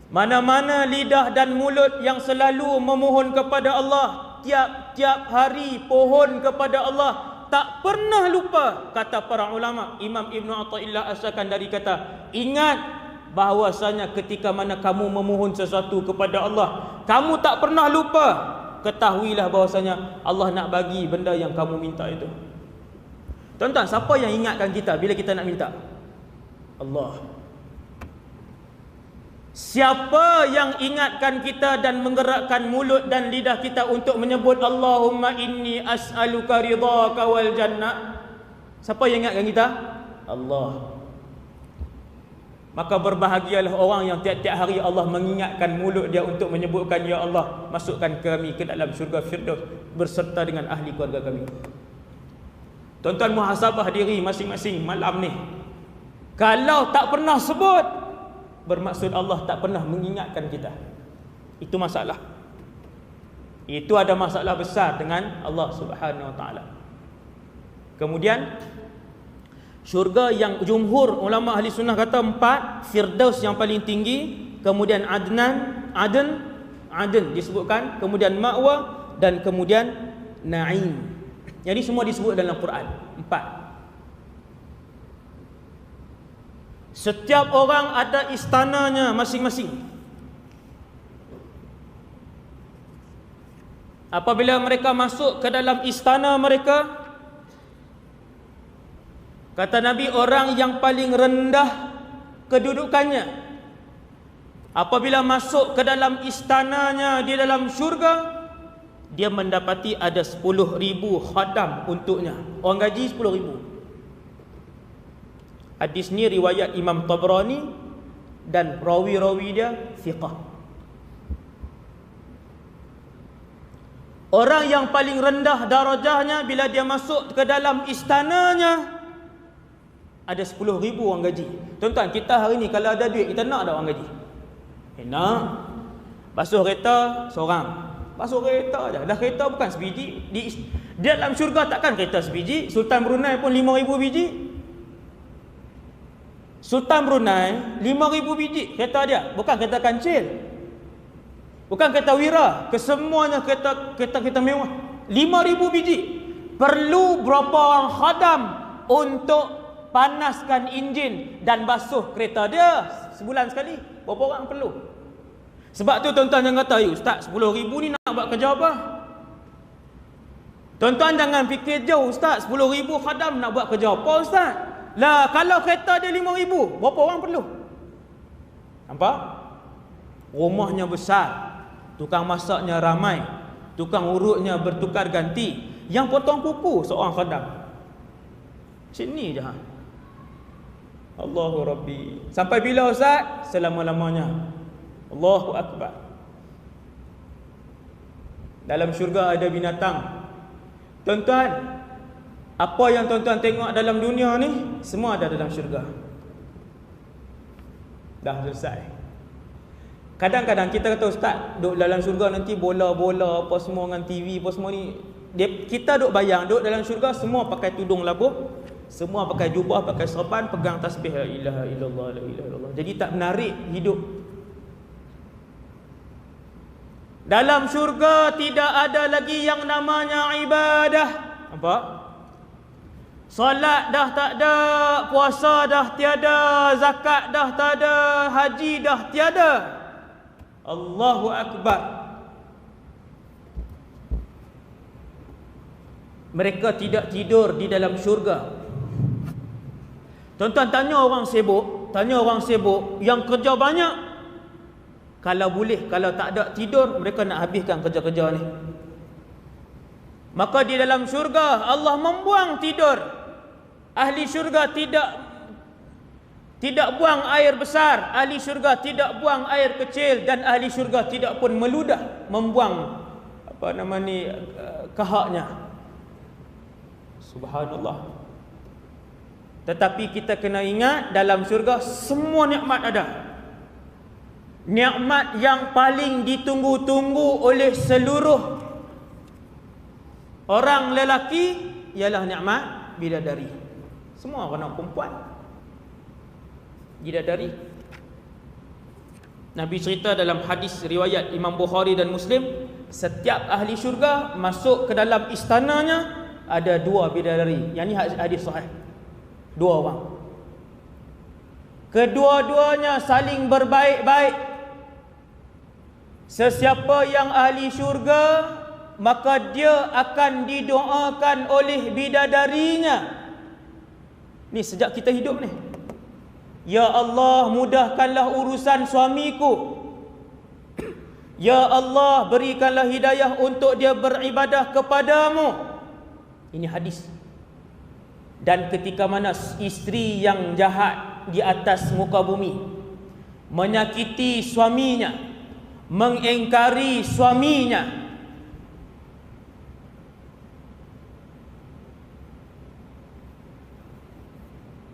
Mana-mana lidah dan mulut yang selalu memohon kepada Allah, tiap-tiap hari pohon kepada Allah, tak pernah lupa. Kata para ulama, Imam Ibn Athaillah As-Sakandari kata, ingat bahawasanya ketika mana kamu memohon sesuatu kepada Allah, kamu tak pernah lupa, ketahuilah bahawasanya Allah nak bagi benda yang kamu minta itu. Tuan-tuan, siapa yang ingatkan kita bila kita nak minta? Allah. Siapa yang ingatkan kita dan menggerakkan mulut dan lidah kita untuk menyebut Allahumma inni as'aluka ridhaka wal jannah? Siapa yang ingatkan kita? Allah. Maka berbahagialah orang yang tiap-tiap hari Allah mengingatkan mulut dia untuk menyebutkan, ya Allah, masukkan kami ke dalam syurga Firdaus berserta dengan ahli keluarga kami. Tuan-tuan, muhasabah diri masing-masing malam ni. Kalau tak pernah sebut, bermaksud Allah tak pernah mengingatkan kita. Itu masalah. Itu ada masalah besar dengan Allah Subhanahu Wa Taala. Kemudian syurga yang jumhur ulama ahli sunnah kata 4, Firdaus yang paling tinggi, kemudian Aden disebutkan, kemudian Ma'wa, dan kemudian Na'im. Jadi semua disebut dalam Quran 4. Setiap orang ada istananya masing-masing. Apabila mereka masuk ke dalam istana mereka, kata Nabi, orang yang paling rendah kedudukannya, apabila masuk ke dalam istananya di dalam syurga, dia mendapati ada 10,000 khadam untuknya. Orang gaji 10,000. Hadis ni riwayat Imam Tabrani dan rawi-rawi dia thiqah. Orang yang paling rendah darajahnya bila dia masuk ke dalam istananya ada 10,000 orang gaji. Tuan-tuan, kita hari ni kalau ada duit, kita nak ada orang gaji? Nak. Basuh kereta seorang. Basuh kereta je. Dah kereta bukan sebiji. Di dalam syurga takkan kereta sebiji. Sultan Brunei pun 5,000 biji. Sultan Brunei 5,000 biji kereta dia, bukan kereta kancil, bukan kereta wira, kesemuanya kereta mewah. 5,000 biji. Perlu berapa orang khadam untuk panaskan enjin dan basuh kereta dia sebulan sekali? Berapa orang perlu? Sebab tu tuan-tuan jangan kata, Ustaz, 10,000 ni nak buat kerja apa? Tuan-tuan jangan fikir jauh, Ustaz, 10,000 khadam nak buat kerja apa, Ustaz? Lah, kalau kereta dia 5,000, berapa orang perlu? Nampak? Rumahnya besar, tukang masaknya ramai, tukang urutnya bertukar ganti, yang potong kuku seorang khadam. Sini je. Allahu Rabbi. Sampai bila, Ustaz? Selama-lamanya. Allahu Akbar. Dalam syurga ada binatang. Tuan-tuan, apa yang tuan-tuan tengok dalam dunia ni, semua ada dalam syurga. Dah selesai. Kadang-kadang kita kata, Ustaz, duduk dalam syurga nanti bola-bola apa semua dengan TV apa semua ni. Kita duduk bayang, duduk dalam syurga semua pakai tudung labuh Semua pakai jubah, pakai serban, pegang tasbih, la ilaha illallah, la ilaha illallah. Jadi tak menarik hidup. Dalam syurga tidak ada lagi yang namanya ibadah. Apa? Solat dah tak ada, puasa dah tiada, zakat dah tak ada, haji dah tiada. Allahu Akbar. Mereka tidak tidur di dalam syurga. Tuan-tuan tanya orang sibuk yang kerja banyak. Kalau boleh, kalau tak ada tidur, mereka nak habiskan kerja-kerja ni. Maka di dalam syurga Allah membuang tidur. Ahli syurga tidak buang air besar, ahli syurga tidak buang air kecil, dan ahli syurga tidak pun meludah membuang kahaknya. Subhanallah. Tetapi kita kena ingat, dalam syurga semua nikmat ada. Nikmat yang paling ditunggu-tunggu oleh seluruh orang lelaki ialah nikmat bidadari. Semua orang perempuan bidadari. Nabi cerita dalam hadis riwayat Imam Bukhari dan Muslim, setiap ahli syurga masuk ke dalam istananya ada 2 bidadari. Yang ni hadis sahih. 2 orang. Kedua-duanya saling berbaik-baik. Sesiapa yang ahli syurga, maka dia akan didoakan oleh bidadarinya. Ni sejak kita hidup ni. Ya Allah, mudahkanlah urusan suamiku. Ya Allah, berikanlah hidayah untuk dia beribadah kepadamu. Ini hadis. Dan ketika mana isteri yang jahat di atas muka bumi menyakiti suaminya, mengingkari suaminya,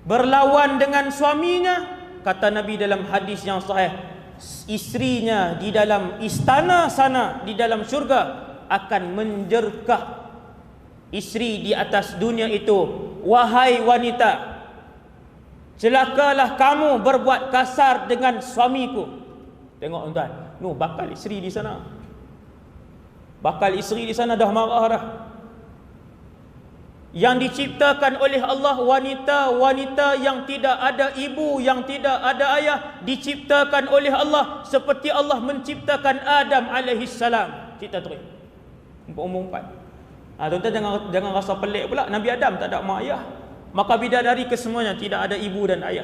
berlawan dengan suaminya, kata Nabi dalam hadis yang sahih, isterinya di dalam istana sana di dalam syurga akan menjerkah isteri di atas dunia itu, wahai wanita, celakalah kamu berbuat kasar dengan suamiku. Tengok tuan, bakal isteri di sana. Bakal isteri di sana dah marah dah. Yang diciptakan oleh Allah, wanita-wanita yang tidak ada ibu, yang tidak ada ayah, diciptakan oleh Allah seperti Allah menciptakan Adam alaihissalam. Kita terus umur 4. Tuan-tuan jangan rasa pelik pula. Nabi Adam tak ada mak ayah, maka bidadari kesemuanya tidak ada ibu dan ayah.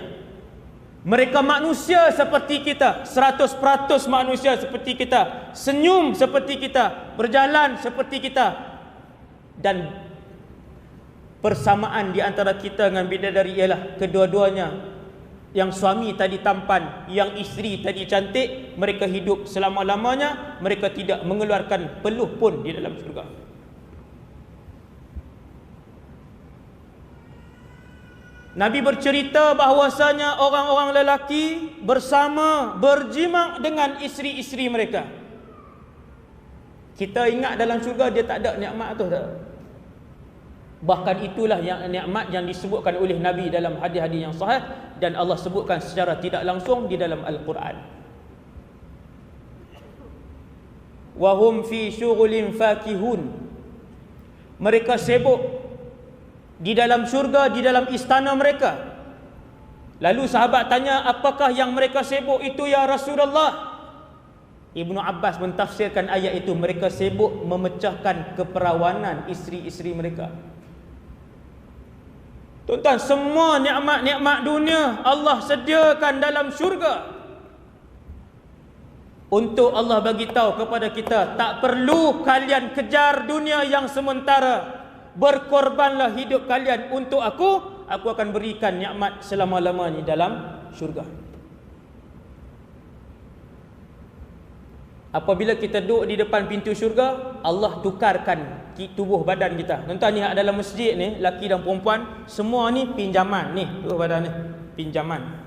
Mereka manusia seperti kita, 100% manusia seperti kita, senyum seperti kita, berjalan seperti kita. Dan persamaan di antara kita dengan bidadari ialah kedua-duanya, yang suami tadi tampan, yang isteri tadi cantik, mereka hidup selama-lamanya, mereka tidak mengeluarkan peluh pun di dalam syurga. Nabi bercerita bahawasanya orang-orang lelaki bersama berjima dengan isteri-isteri mereka. Kita ingat dalam syurga dia tak ada nikmat tu tak? Bahkan itulah yang nikmat yang disebutkan oleh Nabi dalam hadis-hadis yang sahih, dan Allah sebutkan secara tidak langsung di dalam Al-Quran. Wa hum fi syughulin fakihun. Mereka sibuk di dalam syurga, di dalam istana mereka. Lalu sahabat tanya, apakah yang mereka sibuk itu ya Rasulullah? Ibnu Abbas mentafsirkan ayat itu, mereka sibuk memecahkan keperawanan isteri-isteri mereka. Tuan-tuan, semua nikmat-nikmat dunia Allah sediakan dalam syurga. Untuk Allah bagi tahu kepada kita, tak perlu kalian kejar dunia yang sementara. Berkorbanlah hidup kalian untuk aku akan berikan nikmat selama-lamanya dalam syurga. Apabila kita duduk di depan pintu syurga, Allah tukarkan tubuh badan kita. Tuan-tuan, ni dalam masjid ni, lelaki dan perempuan, semua ni pinjaman ni, tubuh badan ni pinjaman.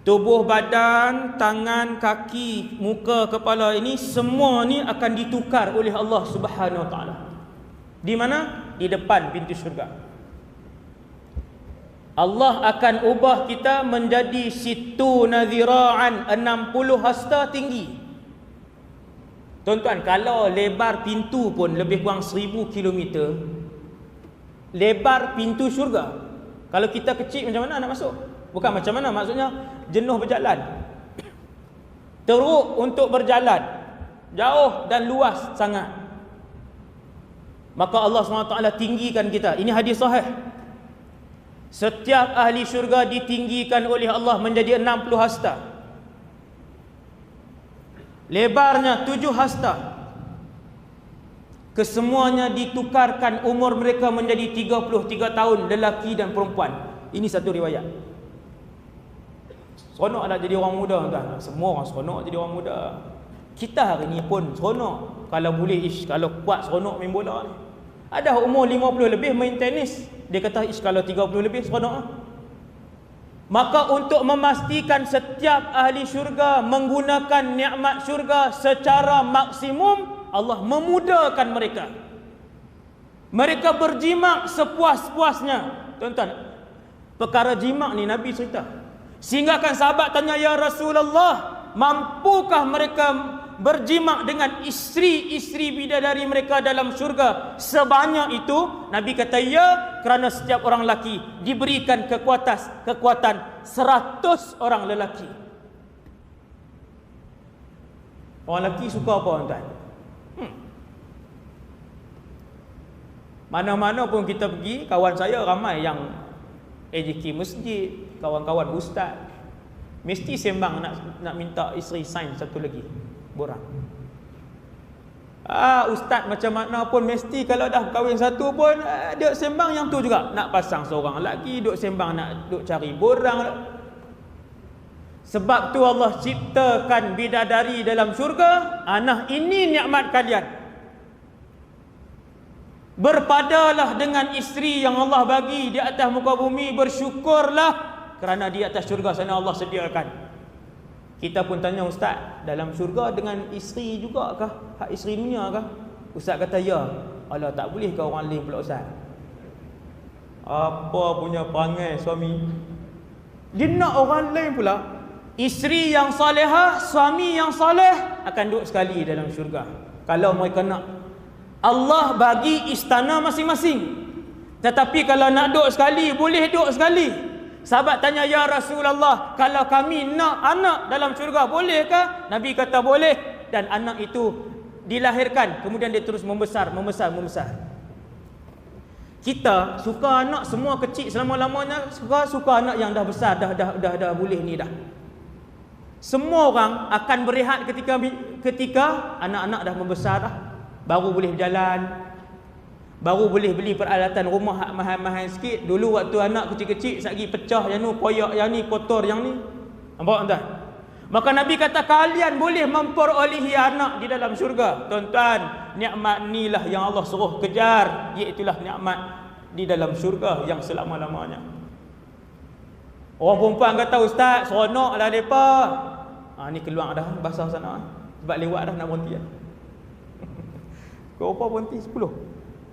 Tubuh badan, tangan, kaki, muka, kepala ini semua ni akan ditukar oleh Allah Subhanahu Wa Taala. Di mana? Di depan pintu syurga. Allah akan ubah kita menjadi situna zira'an, 60 hasta tinggi. Tuan-tuan, kalau lebar pintu pun lebih kurang 1000 kilometer, lebar pintu syurga. Kalau kita kecil macam mana nak masuk? Bukan macam mana, maksudnya jenuh berjalan. Teruk untuk berjalan, jauh dan luas sangat. Maka Allah SWT tinggikan kita. Ini hadis sahih. Setiap ahli syurga ditinggikan oleh Allah menjadi 60 hasta. Lebarnya 7 hasta. Kesemuanya ditukarkan umur mereka menjadi 33 tahun, lelaki dan perempuan. Ini satu riwayat. Seronok nak jadi orang muda, tuan. Semua orang seronok jadi orang muda. Kita hari ni pun seronok. Kalau boleh, kalau kuat seronok main bola ni. Ada umur 50 lebih main tenis, dia kata kalau 30 lebih seronok. Maka untuk memastikan setiap ahli syurga menggunakan nikmat syurga secara maksimum, Allah memudahkan mereka. Mereka berjimak sepuas-puasnya. Tuan-tuan, perkara jimak ni Nabi cerita. Sehingga kan sahabat tanya, ya Rasulullah, mampukah mereka berjimak dengan isteri-isteri bidadari mereka dalam syurga sebanyak itu? Nabi kata ya, kerana setiap orang lelaki diberikan kekuatan 100 orang lelaki. Orang lelaki suka apa, tuan? Mana-mana pun kita pergi, kawan saya ramai yang AJK masjid, kawan-kawan ustaz, mesti sembang nak minta isteri sign satu lagi. Borang. Ustaz macam mana pun mesti kalau dah kahwin satu pun duk sembang yang tu juga. Nak pasang seorang lagi, duk sembang nak duk cari borang. Sebab tu Allah ciptakan bidadari dalam syurga. Nah, ini nikmat kalian. Berpadalah dengan isteri yang Allah bagi di atas muka bumi, bersyukurlah kerana di atas syurga sana Allah sediakan. Kita pun tanya, ustaz, dalam syurga dengan isteri juga kah? Hak isteri dunia kah? Ustaz kata ya. Alah, tak boleh ke orang lain pula, ustaz? Apa punya perangai suami? Dia nak orang lain pula. Isteri yang salihah, suami yang saleh akan duduk sekali dalam syurga. Kalau mereka nak. Allah bagi istana masing-masing. Tetapi kalau nak duduk sekali, boleh duduk sekali. Sahabat tanya, ya Rasulullah, kalau kami nak anak dalam syurga, bolehkah? Nabi kata boleh. Dan anak itu dilahirkan, kemudian dia terus membesar. Kita suka anak semua kecil selama-lamanya, suka anak yang dah besar, dah boleh ni dah. Semua orang akan berehat ketika anak-anak dah membesar dah. Baru boleh berjalan, baru boleh beli peralatan rumah mahal-mahal sikit. Dulu waktu anak kecil-kecil satgi pecah yang ni, koyak yang ni, kotor yang ni. Nampak tak? Maka Nabi kata kalian boleh memperolehi anak di dalam syurga. Tuan-tuan, nikmat inilah yang Allah suruh kejar, iaitulah nikmat di dalam syurga yang selama-lamanya. Orang perempuan kata, ustaz, seronoklah depa. Ni keluar dah basah sana. Sebab lewat dah nak berhenti dah. Kau apa berhenti 10?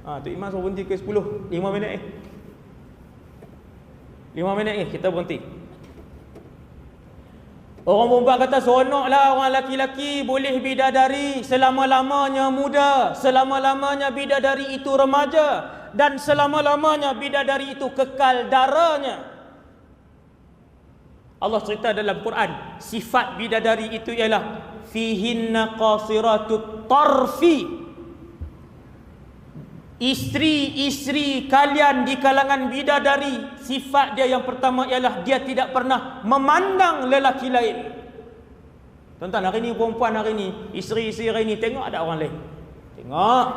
Tok Iman suruh berhenti ke 10? 5 minit 5 minit kita berhenti. Orang perempuan kata seronoklah orang laki-laki boleh bidadari selama-lamanya muda, selama-lamanya bidadari itu remaja, dan selama-lamanya bidadari itu kekal darahnya. Allah cerita dalam Quran, sifat bidadari itu ialah fihinna qasiratut tarfi. Isteri-isteri kalian di kalangan bidadari, sifat dia yang pertama ialah dia tidak pernah memandang lelaki lain. Tuan-tuan, hari ni perempuan hari ni, isteri-isteri hari ni tengok ada orang lain. Tengok.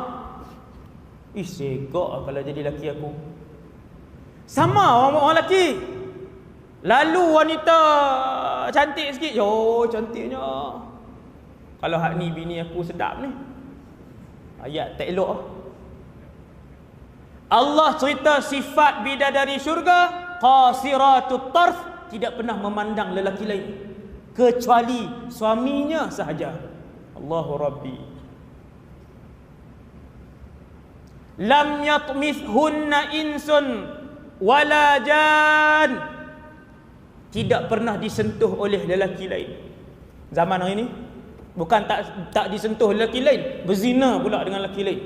Segak kalau jadi laki aku. Sama orang lelaki. Lalu wanita cantik sikit, yo cantiknya. Kalau hak ni bini aku sedap ni. Ayat tak elok. Allah cerita sifat bidadari syurga, qasiratut tarf, tidak pernah memandang lelaki lain kecuali suaminya sahaja. Allahu Rabbi. Lam yatmithunna insun wala jan, tidak pernah disentuh oleh lelaki lain. Zaman hari ini bukan tak disentuh lelaki lain, berzina pula dengan lelaki lain.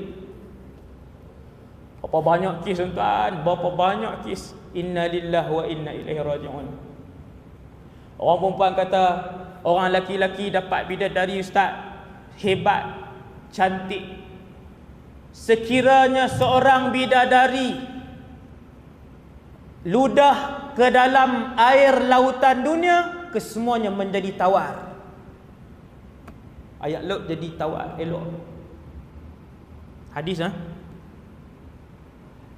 Berapa banyak kes tuan, berapa banyak kes. Inna lillahi wa inna ilaihi raji'un. Orang perempuan kata orang lelaki-lelaki dapat bidadari ustaz, hebat, cantik. Sekiranya seorang bidadari ludah ke dalam air lautan dunia, kesemuanya menjadi tawar. Ayat laut jadi tawar, elok. Hadis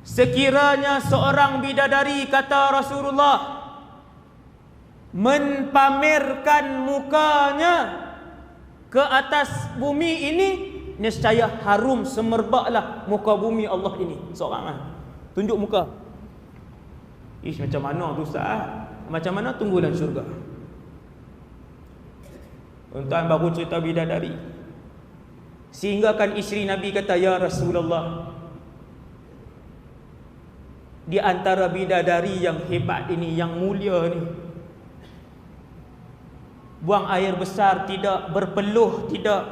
Sekiranya seorang bidadari, kata Rasulullah, mempamerkan mukanya ke atas bumi ini, nescaya harum semerbaklah muka bumi Allah ini. Seorang tunjuk muka. Macam mana tu Ustaz? Macam mana tunggu dalam syurga? Tuan baru cerita bidadari. Sehingga kan isteri Nabi kata, ya Rasulullah, di antara bidadari yang hebat ini, yang mulia ni, buang air besar tidak, berpeluh tidak,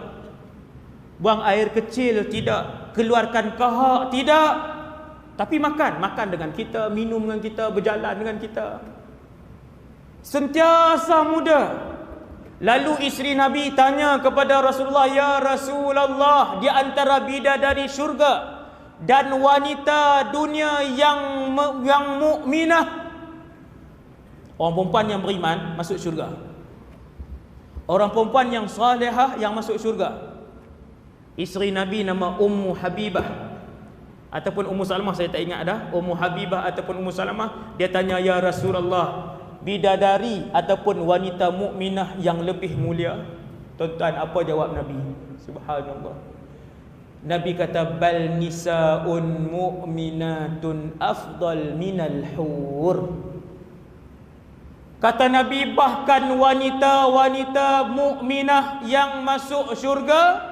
buang air kecil tidak, keluarkan kahak tidak, tapi makan dengan kita, minum dengan kita, berjalan dengan kita, sentiasa muda. Lalu isteri Nabi tanya kepada Rasulullah, ya Rasulullah, di antara bidadari syurga dan wanita dunia yang mukminah, orang perempuan yang beriman masuk syurga, orang perempuan yang salihah yang masuk syurga. Isteri Nabi nama Ummu Habibah ataupun Ummu Salamah, saya tak ingat dah, Ummu Habibah ataupun Ummu Salamah. Dia tanya, ya Rasulullah, bidadari ataupun wanita mukminah yang lebih mulia? Tuan-tuan, apa jawab Nabi? Subhanallah. Nabi kata, bal nisaun mu'minatun afdal minal hur. Kata Nabi, bahkan wanita-wanita mukminah yang masuk syurga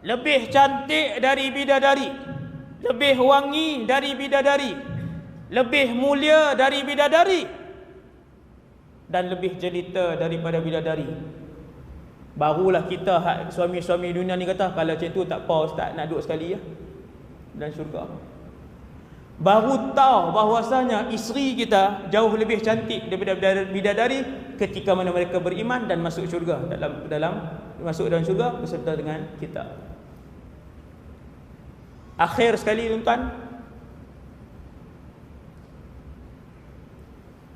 lebih cantik dari bidadari, lebih wangi dari bidadari, lebih mulia dari bidadari, dan lebih jelita daripada bidadari. Barulah kita suami-suami dunia ni kata, kalau macam tu tak apa ustaz, nak duduk sekali ya dan syurga. Baru tahu bahawasanya isteri kita jauh lebih cantik daripada bidadari ketika mana mereka beriman dan masuk syurga, masuk dalam syurga beserta dengan kita. Akhir sekali tuan-tuan,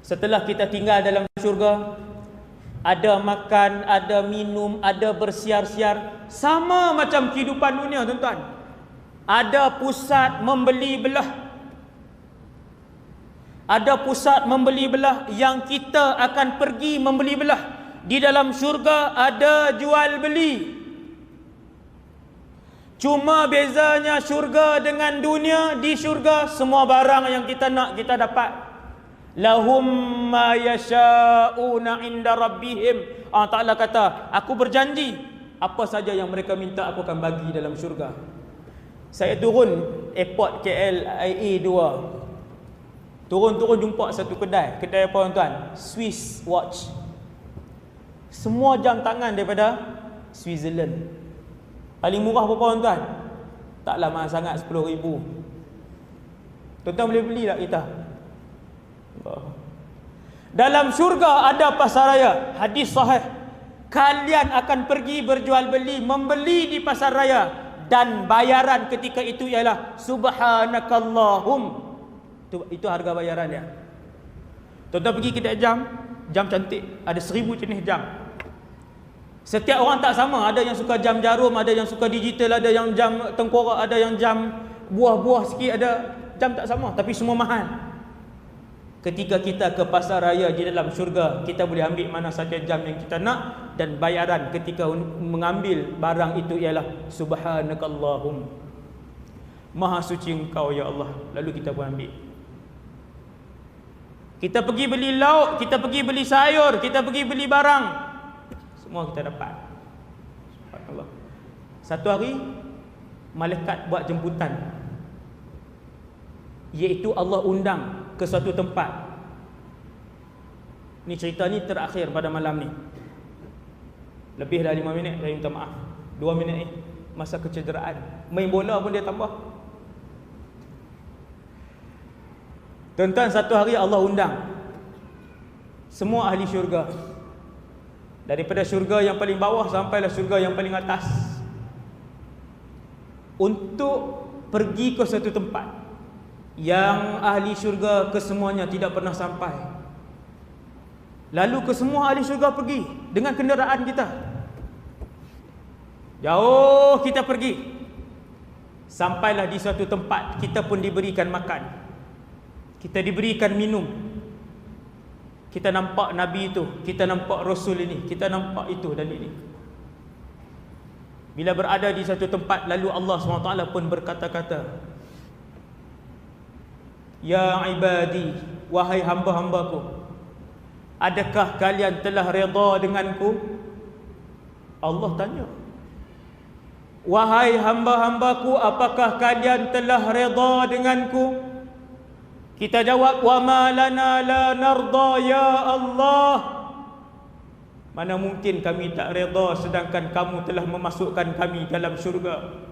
setelah kita tinggal dalam syurga, ada makan, ada minum, ada bersiar-siar, sama macam kehidupan dunia tuan-tuan. Ada pusat membeli belah, ada pusat membeli belah yang kita akan pergi membeli belah. Di dalam syurga ada jual beli. Cuma bezanya syurga dengan dunia, di syurga semua barang yang kita nak kita dapat. Lahum ma yasha'una inda rabbihim. Allah Ta'ala kata, aku berjanji apa saja yang mereka minta aku akan bagi dalam syurga. Saya turun airport KLIA 2. Turun jumpa satu kedai apa tuan-tuan? Swiss watch. Semua jam tangan daripada Switzerland. Paling murah berapa tuan-tuan? Taklah mahal sangat, 10,000. Tuan-tuan boleh beli tak kita? Dalam syurga ada pasaraya. Hadis sahih, kalian akan pergi berjual beli, membeli di pasar raya, dan bayaran ketika itu ialah subhanakallahum. Itu harga bayaran dia. Tuan-tuan pergi kedai jam cantik, ada 1000 jenis jam. Setiap orang tak sama, ada yang suka jam jarum, ada yang suka digital, ada yang jam tengkorak, ada yang jam buah-buah sikit, ada jam tak sama, tapi semua mahal. Ketika kita ke pasar raya di dalam syurga, kita boleh ambil mana saja jam yang kita nak, dan bayaran ketika mengambil barang itu ialah subhanakallahum, maha suci engkau ya Allah. Lalu kita pun ambil. Kita pergi beli lauk, kita pergi beli sayur, kita pergi beli barang, semua kita dapat. Subhanallah. Satu hari malaikat buat jemputan, iaitu Allah undang ke suatu tempat. Ni cerita ni terakhir pada malam ni. Lebih dari 5 minit, saya minta maaf. 2 minit ni masa kecederaan. Main bola pun dia tambah. Tuan-tuan, satu hari Allah undang semua ahli syurga, daripada syurga yang paling bawah sampailah syurga yang paling atas, untuk pergi ke satu tempat yang ahli syurga kesemuanya tidak pernah sampai. Lalu kesemua ahli syurga pergi dengan kenderaan kita. Jauh kita pergi, sampailah di suatu tempat, kita pun diberikan makan, kita diberikan minum. Kita nampak Nabi itu, kita nampak Rasul ini, kita nampak itu dan ini. Bila berada di satu tempat, lalu Allah SWT pun berkata-kata, Ya ibadi, wahai hamba-hambaku, adakah kalian telah redha denganku? Allah tanya, wahai hamba-hambaku, apakah kalian telah redha denganku? Kita jawab, wa ma lana la narda ya Allah. Mana mungkin kami tak redha sedangkan kamu telah memasukkan kami dalam syurga.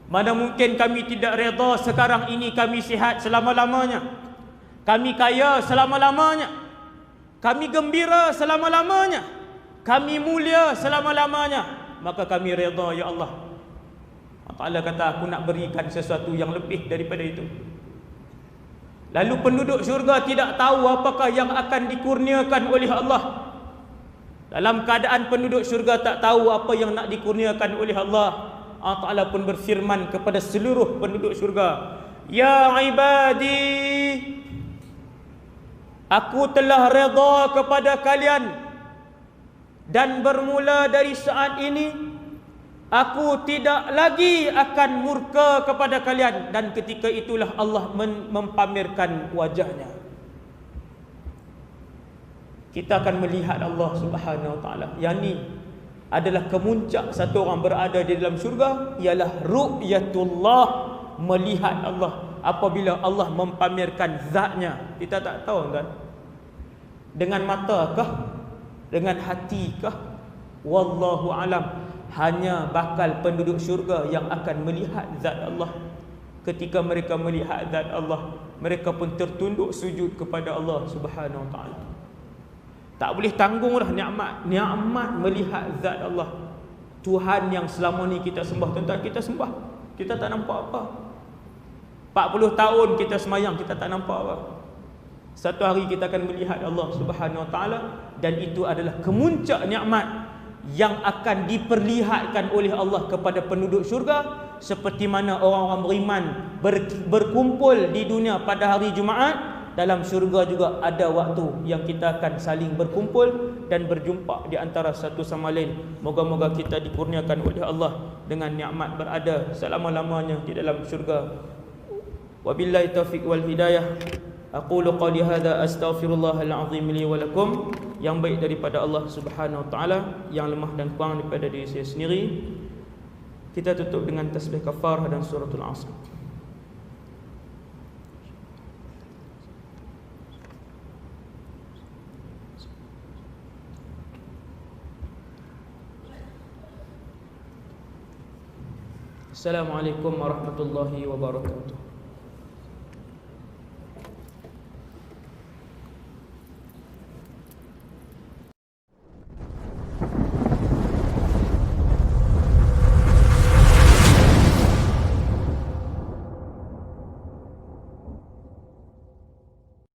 Mana mungkin kami tidak redha sekarang ini kami sihat selama-lamanya, kami kaya selama-lamanya, kami gembira selama-lamanya, kami mulia selama-lamanya, maka kami redha ya Allah. Allah Ta'ala kata, aku nak berikan sesuatu yang lebih daripada itu. Lalu penduduk syurga tidak tahu apakah yang akan dikurniakan oleh Allah. Dalam keadaan penduduk syurga tak tahu apa yang nak dikurniakan oleh Allah, Allah Ta'ala pun berfirman kepada seluruh penduduk syurga, Ya ibadi, aku telah redha kepada kalian, dan bermula dari saat ini aku tidak lagi akan murka kepada kalian. Dan ketika itulah Allah mempamerkan wajahnya. Kita akan melihat Allah Subhanahu Wa Taala. Yang ni adalah kemuncak satu orang berada di dalam syurga, ialah ru'yatullah, melihat Allah. Apabila Allah mempamerkan zatnya, kita tak tahu kan, dengan mata kah, dengan hati kah, wallahu alam. Hanya bakal penduduk syurga yang akan melihat zat Allah. Ketika mereka melihat zat Allah, mereka pun tertunduk sujud kepada Allah Subhanahu Wa Taala. Tak boleh tanggunglah nikmat melihat zat Allah. Tuhan yang selama ni kita sembah, tuan-tuan, kita sembah, kita tak nampak apa. 40 tahun kita semayang, kita tak nampak apa. Satu hari kita akan melihat Allah Subhanahu Wa Taala, dan itu adalah kemuncak nikmat yang akan diperlihatkan oleh Allah kepada penduduk syurga. Seperti mana orang-orang beriman berkumpul di dunia pada hari Jumaat, dalam syurga juga ada waktu yang kita akan saling berkumpul dan berjumpa di antara satu sama lain. Moga-moga kita dikurniakan oleh Allah dengan nikmat berada selama-lamanya di dalam syurga. Wabillahi taufiq wal hidayah. Aqulu qali hadza astaghfirullahal azim li wa lakum. Yang baik daripada Allah Subhanahu Wa Taala, yang lemah dan kurang daripada diri saya sendiri. Kita tutup dengan tasbih kafarah dan suratul Asr. Assalamualaikum warahmatullahi wabarakatuh.